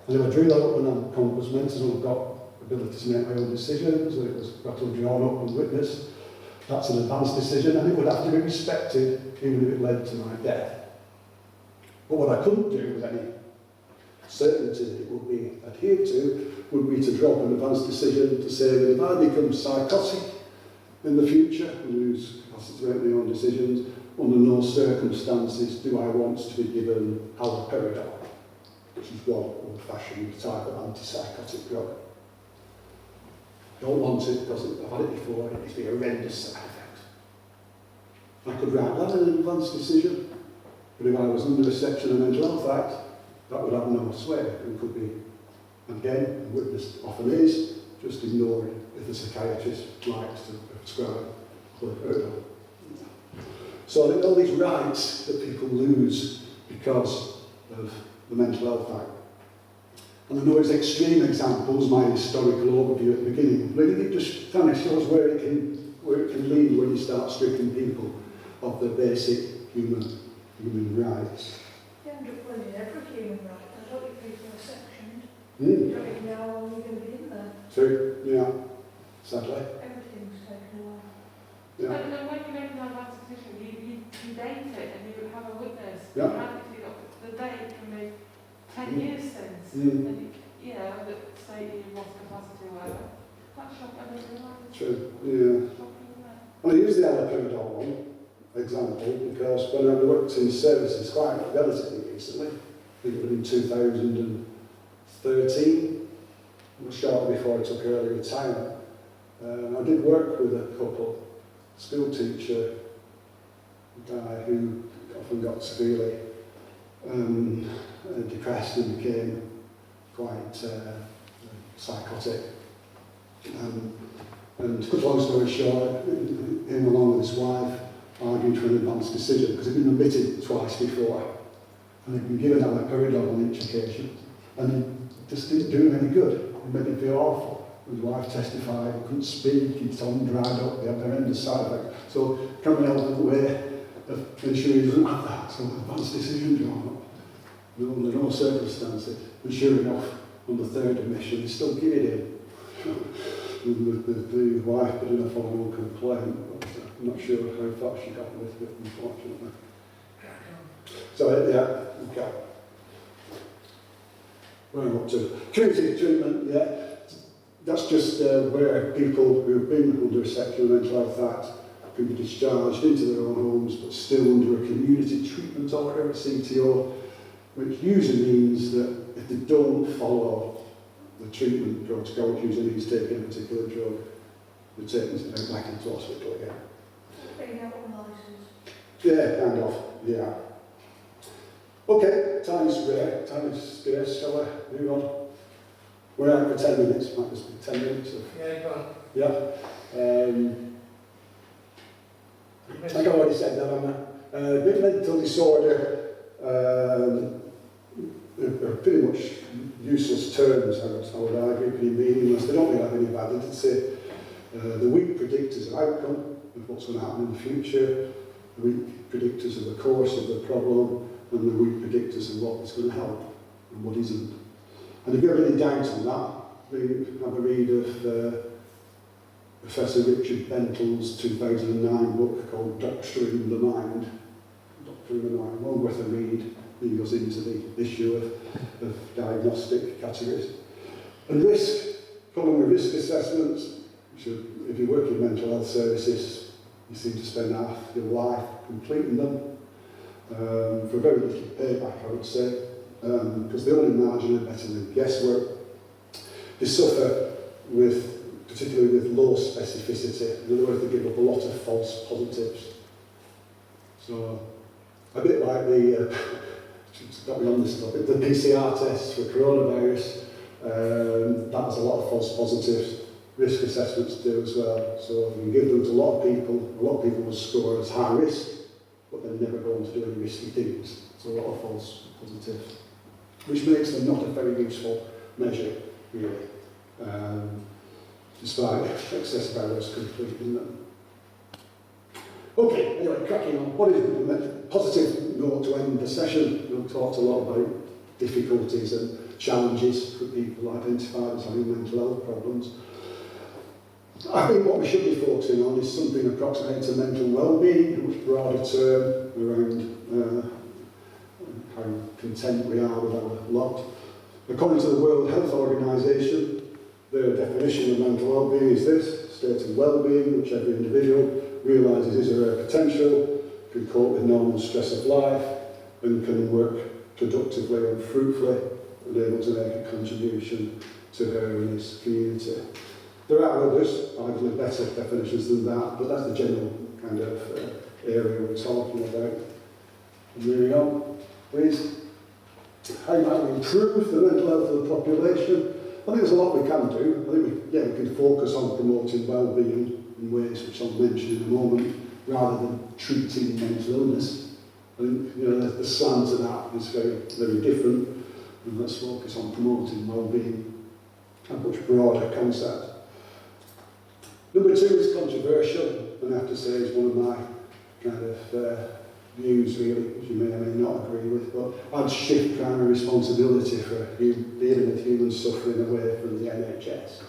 And if I drew that up when I'm composed and I've got ability to make my own decisions, and it was properly drawn up and witnessed, that's an advanced decision, and it would have to be respected even if it led to my death. But what I couldn't do with any certainty that it would be adhered to would be to drop an advanced decision to say that if I become psychotic in the future and lose capacity to make my own decisions, under no circumstances do I want to be given haloperidol, which is one old-fashioned type of antipsychotic drug. I don't want it because I've had it before, and it's been a horrendous side effect. I could write that in an advanced decision, but if I was under a section of the Mental Health Act, that would have no sway and could be, again, a witness often is, just ignored if the psychiatrist likes to prescribe haloperidol. So I think all these rights that people lose because of the Mental Health Act. And I know it's extreme examples, my historical overview at the beginning, but I think it just kind of shows where it can lead when you start stripping people of their basic human rights. You end up winning every human right. I don't think people are sectioned. You don't even know how long you're going to be in there. True, yeah, sadly. Everything's taken away. Yeah. But then when you make an advanced decision, you date it and you have a witness. Yeah. The date can be 10 years since. Mm. And that say you lost capacity or whatever. That's shocking. I didn't realise. True, yeah. Shocking, isn't it? And I use the haloperidol one example because when I worked in services quite relatively recently, I think it would have been 2013, shortly before I took early retirement, I did work with a couple, school teacher, a guy who often got severely depressed and became quite psychotic. And to cut a long story short, him along with his wife argued for an advanced decision because he'd been admitted twice before and he'd been given haloperidol on each occasion and it just didn't do him any good. It made him feel awful. His wife testified, he couldn't speak, his tongue dried up, he had horrendous side effects. So can we help in a way of ensuring he doesn't have that? So advanced decision drawn up. Under no circumstances. And sure enough, on the third admission, they still give it him. The wife put in a formal complaint, but I'm not sure how far she got with it, unfortunately. So, yeah, okay. Where I'm up to. Community treatment, yeah. That's just where people who've been under a section of the Mental Health Act can be discharged into their own homes, but still under a community treatment order, a CTO, which usually means that if they don't follow the treatment protocol, which usually means taking a particular drug, they're taken back into hospital again. Being out on licence. Yeah, kind of, yeah. Okay, time is rare, time is scarce, shall I move on? We're out for 10 minutes, might just be 10 minutes. Yeah, go on. Yeah. Like I already said that, mental disorder are pretty much useless terms, I would argue, pretty meaningless. They don't really have any validity. The weak predictors of outcome, of what's going to happen in the future, the weak predictors of the course of the problem, and the weak predictors of what is going to help and what isn't. And if you have any doubt on that, have a read of Professor Richard Bentle's 2009 book called Doctoring the Mind. Doctoring the Mind, well worth a read. He goes into the issue of diagnostic categories. And risk, following the risk assessments, which are, if you work in mental health services, you seem to spend half your life completing them for very little payback, I would say, because they only marginally better than guesswork. They suffer particularly with low specificity. In other words, they give up a lot of false positives. So, a bit like got me on this topic, the PCR test for coronavirus, that has a lot of false positives. Risk assessments do as well. So you give them to a lot of people will score as high risk, but they're never going to do any risky things. So a lot of false positives, which makes them not a very useful measure, really, despite excessive errors completing them. Okay, anyway, cracking on. What is a positive note to end the session? We've talked a lot about difficulties and challenges that people identify as having mental health problems. I think what we should be focusing on is something approximating to mental well-being, a much broader term around how content we are with our lot. According to the World Health Organization, their definition of mental well-being is this: state of well-being which every individual realises his or her potential, can cope with normal stress of life, and can work productively and fruitfully, and able to make a contribution to her and his community. There are others, arguably better definitions than that, but that's the general kind of area we're talking about. Moving on, please. How might we improve the mental health of the population? I think there's a lot we can do. I think we can focus on promoting well-being in ways which I'll mention in a moment, rather than treating mental illness. I think the slant to that is very, very different, and let's focus on promoting well-being, a much broader concept. Number 2 is controversial, and I have to say is one of my kind of views, really, which you may or may not agree with, but I'd shift primary responsibility for dealing with human suffering away from the NHS.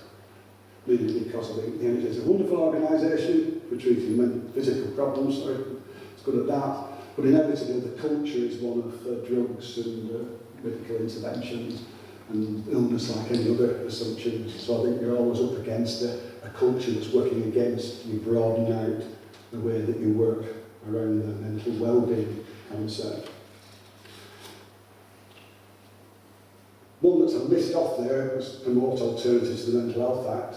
Mainly because I think the NHS is a wonderful organisation for treating physical problems, so it's good at that, but inevitably the culture is one of drugs and medical interventions and illness like any other assumptions. So I think you're always up against a culture that's working against you broadening out the way that you work around the mental well-being concept. One that's missed off there was promote alternatives to the Mental Health Act.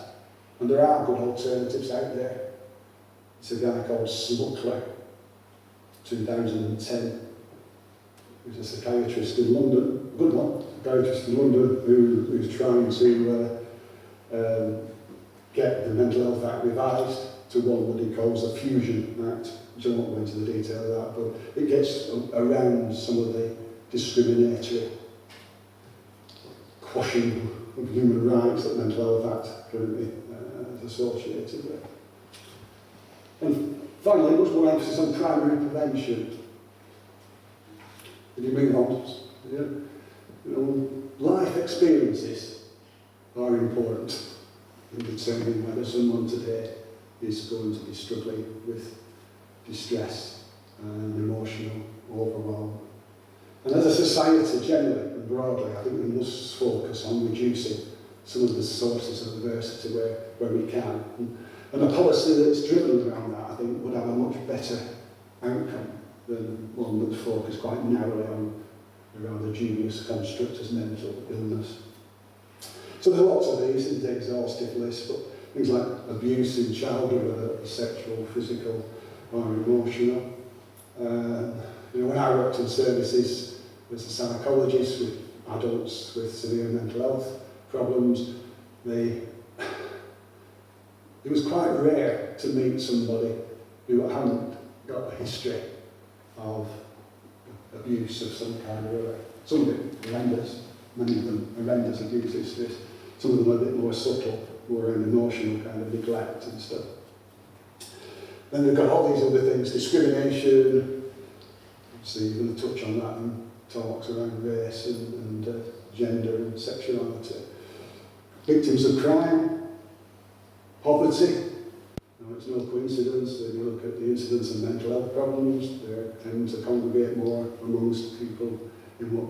And there are good alternatives out there. It's a guy called Smuckler, 2010. He's a psychiatrist in London, good one, psychiatrist in London who's trying to get the Mental Health Act revised to one that he calls a Fusion Act, which I won't go into the detail of that, but it gets around some of the discriminatory quashing of human rights that Mental Health Act currently is associated with. And finally, much more emphasis on primary prevention. Can you move on? Life experiences are important in determining whether someone today is going to be struggling with distress and emotional overwhelm. And as a society generally and broadly, I think we must focus on reducing some of the sources of adversity where we can. And a policy that's driven around that, I think, would have a much better outcome than one that's focused quite narrowly on a rather dubious construct as mental illness. So there are lots of these, it's an exhaustive list, but things like abuse in childhood, whether it's sexual, physical, or emotional. When I worked in services as a psychologist with adults with severe mental health problems. It was quite rare to meet somebody who hadn't got a history of abuse of some kind or other. Some of it horrendous, many of them horrendous abuse histories. Some of them a bit more subtle, more around emotional kind of neglect and stuff. Then they've got all these other things, discrimination. Obviously, you're going to touch on that in talks around race and gender and sexuality. Victims of crime, poverty. Now, it's no coincidence that you look at the incidence of mental health problems, they tend to congregate more amongst people in what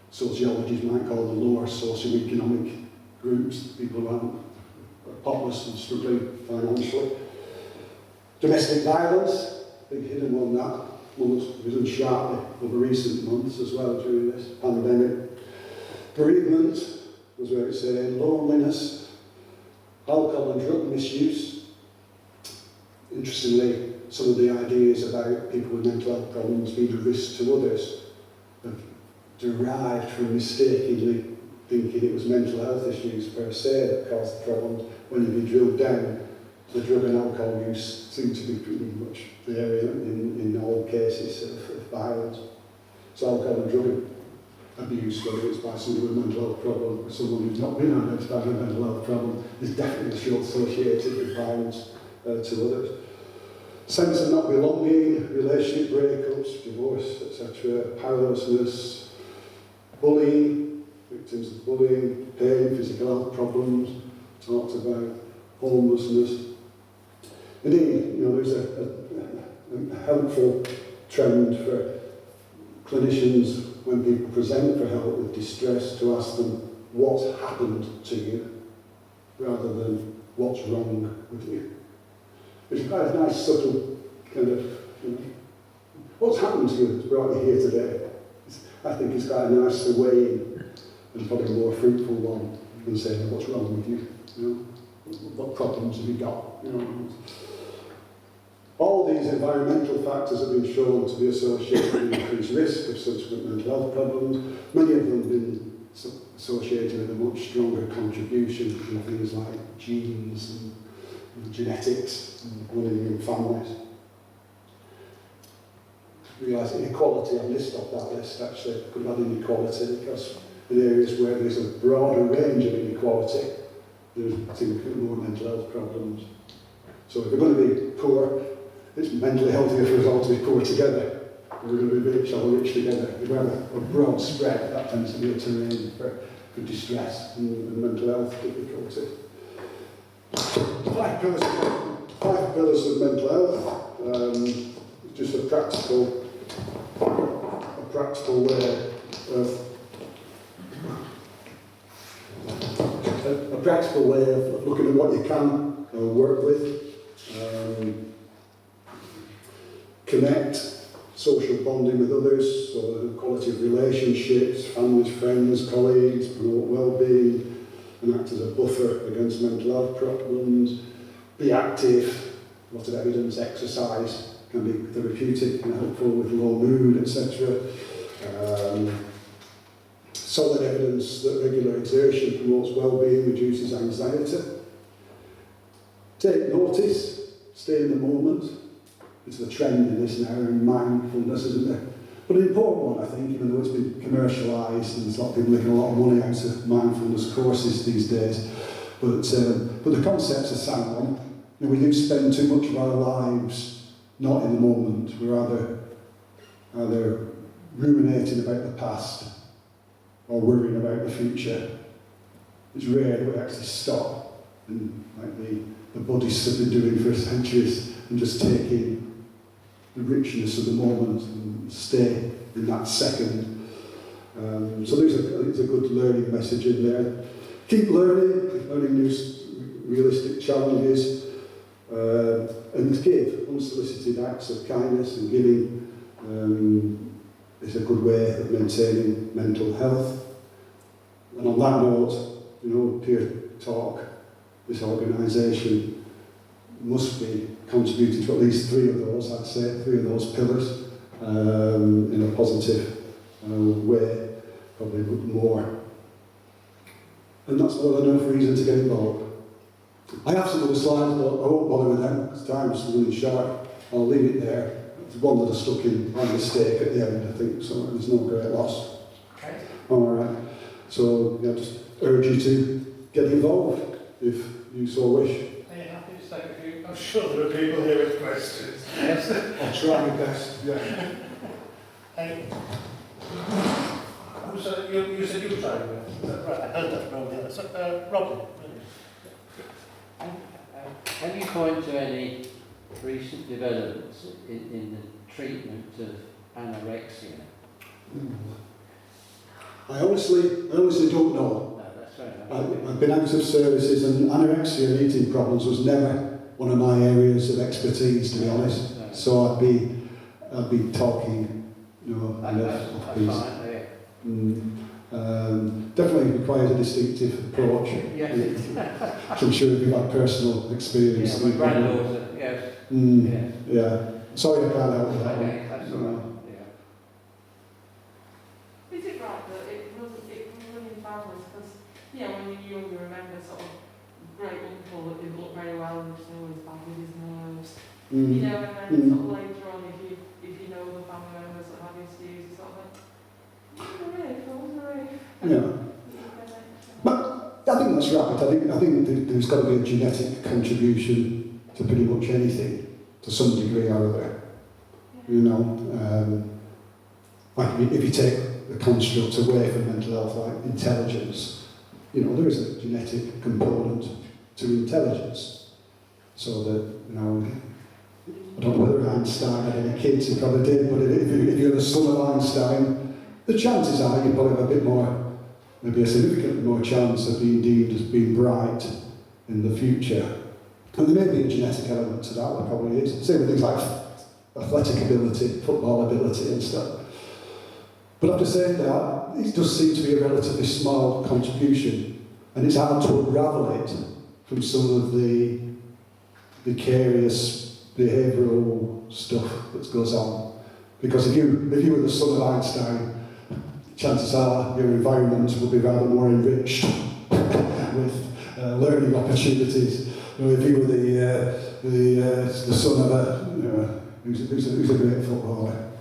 sociologists might call the lower socioeconomic groups, people who are potless and struggling financially. Domestic violence, big hidden one that was risen sharply over recent months as well during this pandemic. Bereavement was where it's saying, loneliness, alcohol and drug misuse. Interestingly, some of the ideas about people with mental health problems being a risk to others have derived from mistakenly thinking it was mental health issues per se that caused the problems. When you drill down, the drug and alcohol use seem to be pretty much the area in all cases of violence. So alcohol and drug abuse, whether it's by someone with a mental health problem or someone who's not been identified with a mental health problem, is definitely associated with violence to others. Sense of not belonging, relationship breakups, divorce, etc., powerlessness, bullying, victims of bullying, pain, physical health problems, talked about homelessness. Indeed, there's a helpful trend for clinicians when people present for help with distress to ask them what's happened to you rather than what's wrong with you. Which is quite a nice subtle kind of, what's happened to you that's brought you here today? I think it's quite a nice way in and probably a more fruitful one than saying what's wrong with you, what problems have you got? All these environmental factors have been shown to be associated with increased risk of subsequent mental health problems. Many of them have been associated with a much stronger contribution in things like genes and genetics and running in families. Realise inequality, I've listed off that list actually, I could add inequality because in areas where there's a broader range of inequality, there's significantly more mental health problems. So if we're going to be poor, it's mentally healthier for us all to be poor together. If we're going to be rich, all rich together. If we have a broad spread, that tends to be a terrain for distress and mental health difficulty. Five pillars of mental health. Just a practical way of looking at what you can work with. Connect, social bonding with others, so the quality of relationships, families, friends, colleagues, promote well-being, and act as a buffer against mental health problems. Be active, a lot of evidence, exercise can be therapeutic and helpful with low mood, etc. Solid evidence that regular exertion promotes well-being, reduces anxiety. Take notice, stay in the moment. It's the trend in this now, in mindfulness, isn't there? But an important one, I think, even though it's been commercialised and there's a lot of people making a lot of money out of mindfulness courses these days. But the concept's a sound one. We do spend too much of our lives not in the moment. We're either ruminating about the past or worrying about the future. It's rare that we actually stop and, like the Buddhists have been doing for centuries, and just taking the richness of the moment and stay in that second. So there's a good learning message in there. Keep learning new realistic challenges, and give unsolicited acts of kindness and giving is a good way of maintaining mental health. And on that note, PeerTalk, this organisation, must be contributing to at least three of those pillars in a positive way, probably more and that's more than enough reason to get involved. I have some other slides, but I won't bother with them because time's running short. I'll leave it there. It's one that I stuck in by mistake at the end, I think, so there's no great loss. Okay. All right. So, yeah, just urge you to get involved if you so wish. Are you happy to take a few? I'm sure there are people here with questions. Yes. I'll try my best, yeah. Hey. So you said you were trying to go. Right, I heard that from the other. So, Robin. Can you point to any recent developments in the treatment of anorexia? I honestly don't know. No, that's fair enough. I've been out of services, and anorexia and eating problems was never one of my areas of expertise, to be honest. No. So I'd be talking, you know, That's fine, yeah. Definitely requires a distinctive approach. Yes. I'm sure if you've had personal experience. Yeah, my granddaughter, yes. Mm, Yeah. yeah. Sorry I can't help with that one. Okay, that's all right. Yeah. Is it right that it was running families? Because, you know, when you're young, you remember sort of great uncle that didn't look very well and was always bad with his nerves. You know, and then sort of later on, if you know the family members that have issues, you sort of like, I wasn't a rape. Yeah. But I think that's right. I think there's got to be a genetic contribution to pretty much anything, to some degree or other. You know, like if you take the construct away from mental health, like intelligence, you know, there is a genetic component to intelligence. So that, you know, I don't know whether Einstein had any kids, he probably did, but if you're the son of Einstein, the chances are you probably have a bit more, maybe a significantly more chance of being deemed as being bright in the future. And there may be a genetic element to that, there probably is. Same with things like athletic ability, football ability and stuff. But after saying that, it does seem to be a relatively small contribution, and it's hard to unravel it from some of the vicarious behavioural stuff that goes on. Because if you were the son of Einstein, chances are your environment will be rather more enriched with learning opportunities. You know, if you were the son of a, who's a great footballer?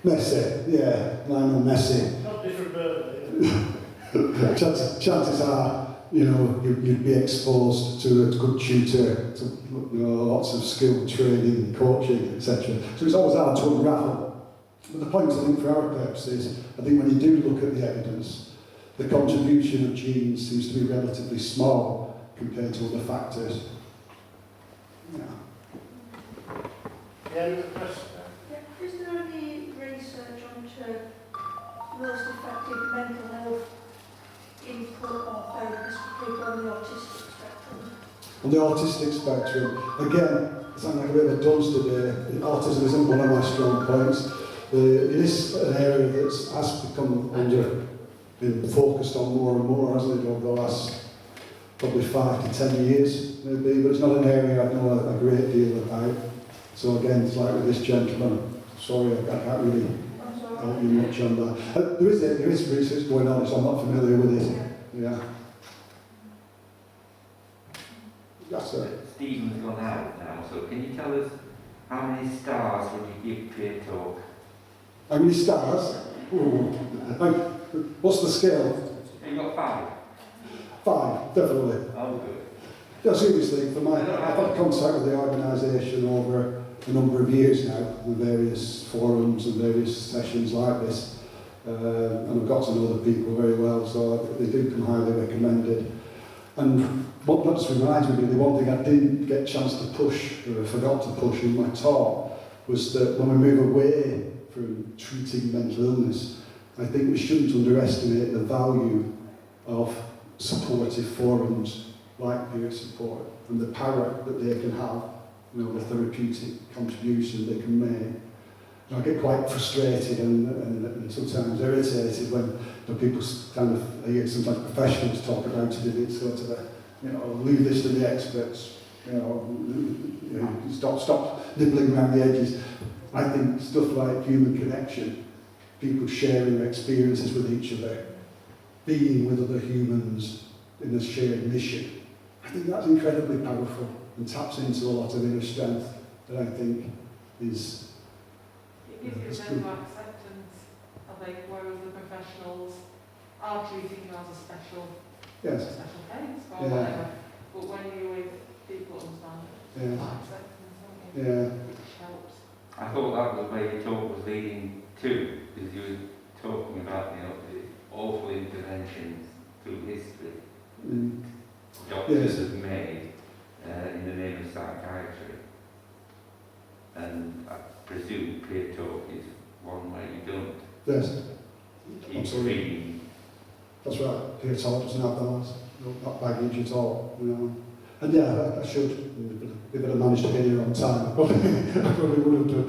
Messi, yeah, Lionel Messi. Not different bird. Chances are, you know, you'd be exposed to a good tutor, to, you know, lots of skill training, coaching, etc. So it's always hard to unravel. But the point, I think, for our purposes, I think when you do look at the evidence, the contribution of genes seems to be relatively small compared to other factors. Yeah. Yeah, you have a question? Yeah, is there any research onto most effective mental health input or focus for people on the autistic spectrum? On the autistic spectrum, again, I sound like a bit of a dunce today. Autism isn't one of my strong points. It is an area that has been focused on more and more, hasn't it, over the last probably 5 to 10 years, maybe, but it's not an area I know a great deal about. So again, it's like with this gentleman, sorry, I can't really help you much on that. There is research going on, so I'm not familiar with it. Yeah. That's it. Stephen's gone out now, so can you tell us how many stars would you give PeerTalk? How many stars? Ooh. What's the scale? You got 5? 5, definitely. Oh, good. Yeah, seriously, I've had contact with the organisation over a number of years now, with various forums and various sessions like this, and I've got to know the people very well, so they do come highly recommended. And what that just reminds me, the one thing I didn't get a chance to push, or I forgot to push in my talk, was that when we move away from treating mental illness, I think we shouldn't underestimate the value of supportive forums like peer support and the power that they can have, you know, the therapeutic contribution they can make. And I get quite frustrated and sometimes irritated when, you know, people kind of, I hear sometimes professionals talk about it, and it's sort of a, you know, leave this to the experts, you know, stop nibbling around the edges. I think stuff like human connection, people sharing their experiences with each other, being with other humans in a shared mission. I think that's incredibly powerful and taps into a lot of inner strength that I think is... It gives you a sense of acceptance, I think, whereas the professionals are treating you as a special case or whatever. But when you're with people understand it, acceptance, don't you? Which helps. I thought that was where your talk was leading to, because you were talking about, the awful interventions through history doctors have made in the name of psychiatry. And I presume PeerTalk is one way you don't keep reading. That's right. PeerTalk doesn't have that baggage at all, And I should, if I'd managed to get here on time, I probably would have done.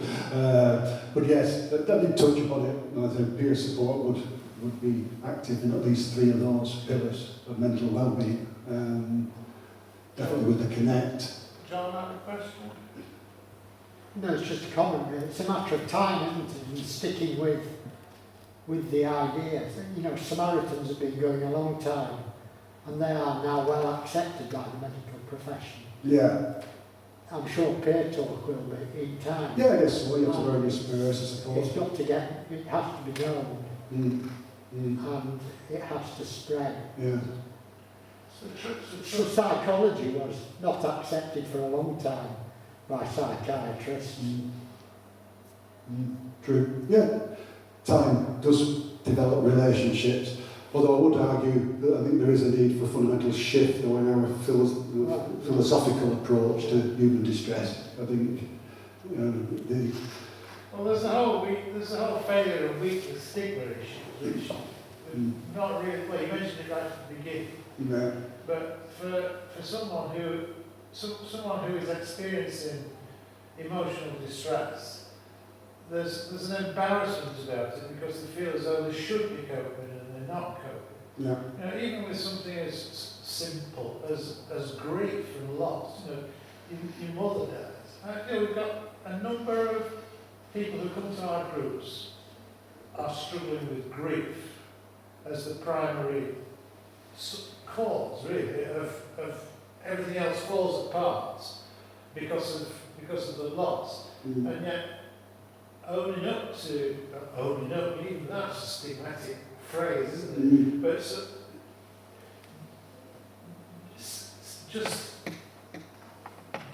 But yes, I did touch upon it, and I think peer support would be active in at least 3 of those pillars of mental well-being. Definitely with the connect. John, have a question? No, it's just a comment really. It's a matter of time, isn't it? And sticking with the idea. Samaritans have been going a long time, and they are now well accepted by the medical profession. Yeah. I'm sure PeerTalk will be in time. Yeah, I guess so. You have to learn your spurs, I suppose. It's got to get, it has to be known, and it has to spread. Yeah. So psychology was not accepted for a long time by psychiatrists. True. Yeah. Time does develop relationships, although I would argue that I think there is a need for a fundamental shift though in our philosophical approach to human distress. I think Well, there's a whole failure and weakness stigma issue, which not really. Well, you mentioned it right at the beginning. Yeah. But for someone who is experiencing emotional distress, there's an embarrassment about it because they feel as though they should be coping and they're not coping. Yeah. Even with something as simple as grief and loss, your mother dies. We've got a number of people who come to our groups are struggling with grief as the primary cause, really, of everything else falls apart because of the loss. And yet, owning up, even that's a stigmatic phrase, isn't it? But just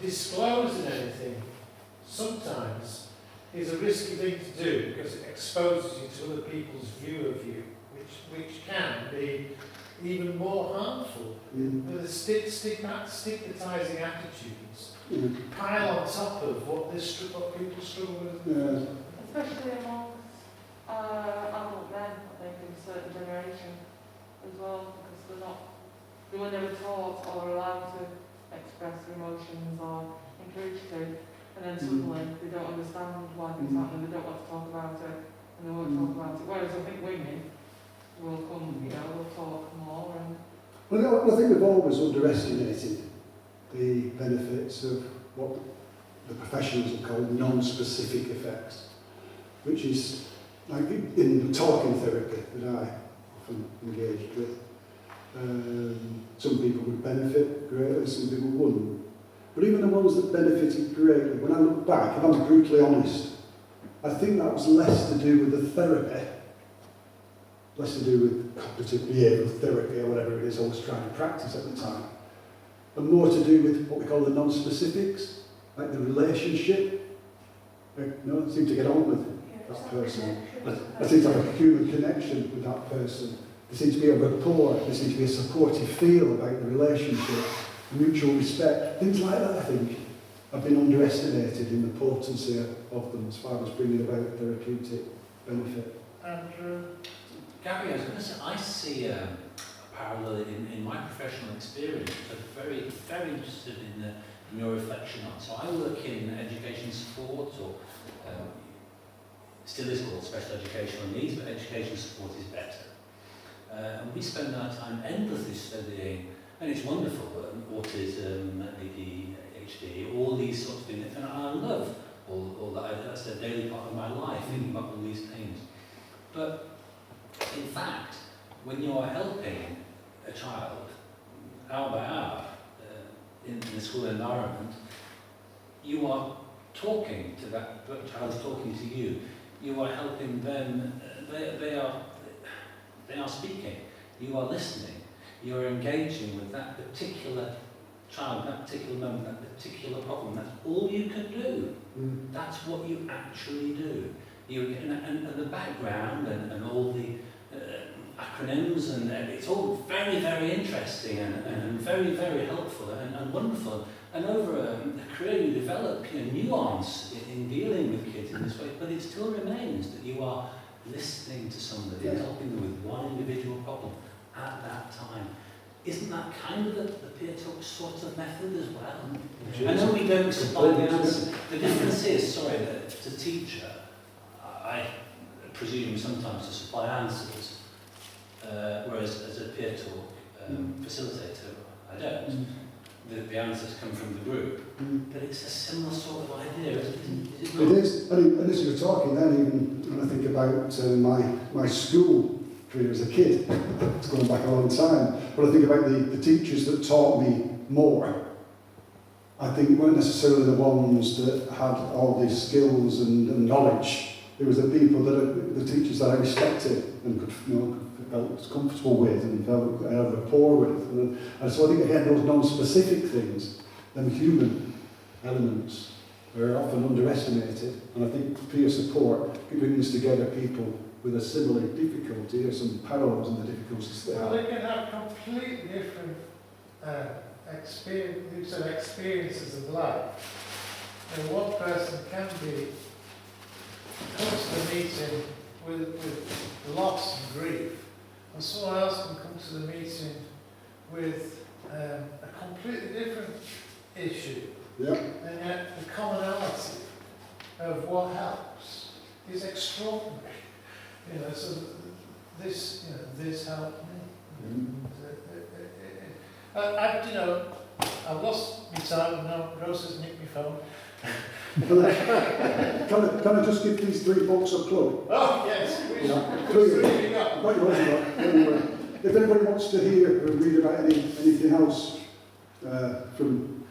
disclosing anything sometimes is a risky thing to do because it exposes you to other people's view of you, which can be even more harmful. The stigmatizing attitudes pile on top of what people struggle with. Especially amongst adult men, I think, in a certain generation as well, because they were never taught or allowed to express their emotions or encouraged to, and then suddenly they don't understand why things happen, they don't want to talk about it, and they won't talk about it. Whereas I think women will come, will talk more. And Well, I think we've always underestimated the benefits of what the professionals have called non-specific effects, which is like in talking therapy that I often engaged with. Some people would benefit greatly, some people wouldn't. But even the ones that benefited greatly, when I look back, if I'm brutally honest, I think that was less to do with the therapy, less to do with cognitive behavioural therapy or whatever it is I was trying to practice at the time, and more to do with what we call the non-specifics, like the relationship. I seem to get on with that person. I seem to have a human connection with that person. There seems to be a rapport, there seems to be a supportive feel about the relationship, mutual respect, things like that, I think, have been underestimated in the potency of them as far as bringing about therapeutic benefit. Andrew? Gary, I was going to say, I see a parallel in my professional experience. I'm very, very interested in your reflection on. So I work in education support, or still is called special educational needs, but education support is better. And we spend our time endlessly studying, and it's wonderful, autism, ADHD, all these sorts of things, and I love all that. That's a daily part of my life, thinking about all these things. But in fact, when you are helping a child, hour by hour, in the school environment, you are talking to that child, is talking to you. You are helping them. They are speaking. You are listening. You are engaging with that particular child, that particular moment, that particular problem. That's all you can do. That's what you actually do. And the background and all the acronyms, and it's all very, very interesting and very, very helpful and wonderful. And over a career you develop nuance in dealing with kids in this way, but it still remains that you are listening to somebody and helping them with one individual problem at that time. Isn't that kind of the PeerTalk sort of method as well? I know we don't supply the answer. The difference is, that as a teacher, I presume sometimes to supply answers, whereas as a PeerTalk facilitator, I don't. The answers come from the group, but it's a similar sort of idea, isn't it? Is it not? It is, and as you were talking then, even when I think about my school career as a kid, it's going back a long time, but I think about the teachers that taught me more, I think weren't necessarily the ones that had all these skills and knowledge. It was the people the teachers that I respected and could, felt comfortable with and felt rapport with. And so I think, again, those non-specific things, them human elements, are often underestimated. And I think peer support brings together people with a similar difficulty or some parallels in the difficulties they have. Well, they can have completely different experiences of life. And one person can comes to the meeting with loss and grief, and someone else can come to the meeting with a completely different issue. Yeah. And yet the commonality of what helps is extraordinary. So this helped me. I've lost my time. Now Rose has nicked my phone. Can I just give these 3 books a plug? Oh, yes. If anybody wants to hear or read about anything else from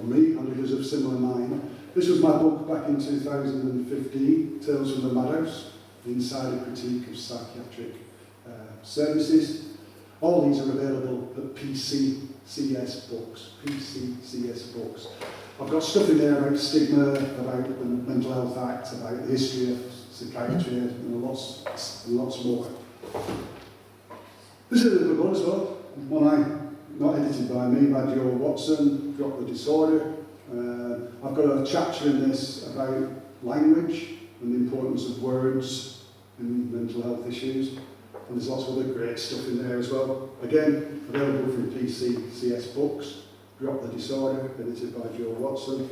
me and others of similar mind, this was my book back in 2015, Tales from the Madhouse, The Insider Critique of Psychiatric Services. All these are available at PCCS Books. PCCS Books. I've got stuff in there about stigma, about the Mental Health Act, about the history of psychiatry, and lots more. This is a good one as well. One not edited by me, by Joe Watson, Drop the Disorder. I've got a chapter in this about language and the importance of words in mental health issues. And there's lots of other great stuff in there as well. Again, available from PCCS Books. Drop the Disorder, edited by Joe Watson.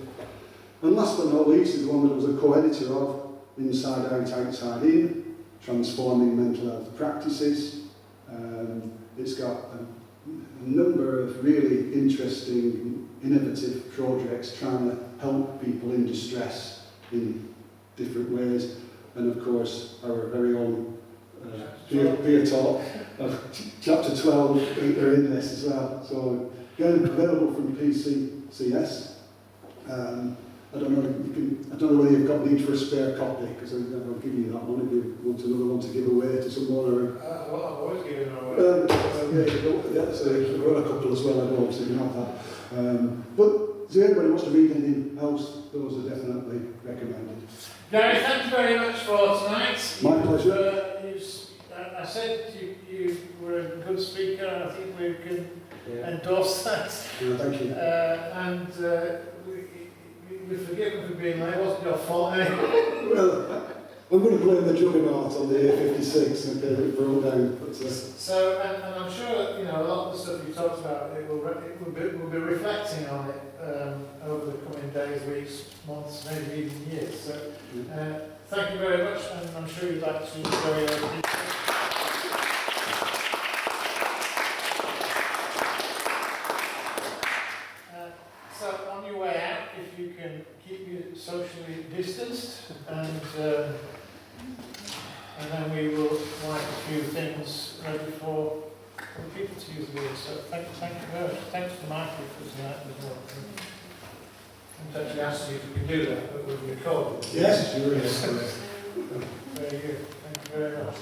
And last but not least is one that I was a co-editor of, Inside Out, Outside In, Transforming Mental Health Practices. It's got a number of really interesting, innovative projects trying to help people in distress in different ways. And of course, our very own PeerTalk of Chapter 12 are in this as well. So again, available from PCCS. I don't know whether you've got need for a spare copy, because I'll give you that one if you want another one to give away to someone. Or well, I've always given them away. So I've got a couple as well, I know, so you can have that. But if anybody wants to read anything else, those are definitely recommended. Gary, thank you very much for tonight. My pleasure. I said you were a good speaker, and I think we can endorse that. Yeah, thank you. And we forgive me for being late. It wasn't your fault anyway. Well, I'm going to blame the juggernaut on the A56 and get it brought down. But, so, and I'm sure a lot of the stuff you talked about, we'll be reflecting on it over the coming days, weeks, months, maybe even years. So, thank you very much, and I'm sure you'd like to enjoy your So on your way out, if you can keep you socially distanced, and then we will write a few things ready for use the word. So thank you very much. Thanks to Michael for tonight as well. I'm actually asking you if we can do that, but we've recorded. Yes, you're in. Very good. Thank you very much.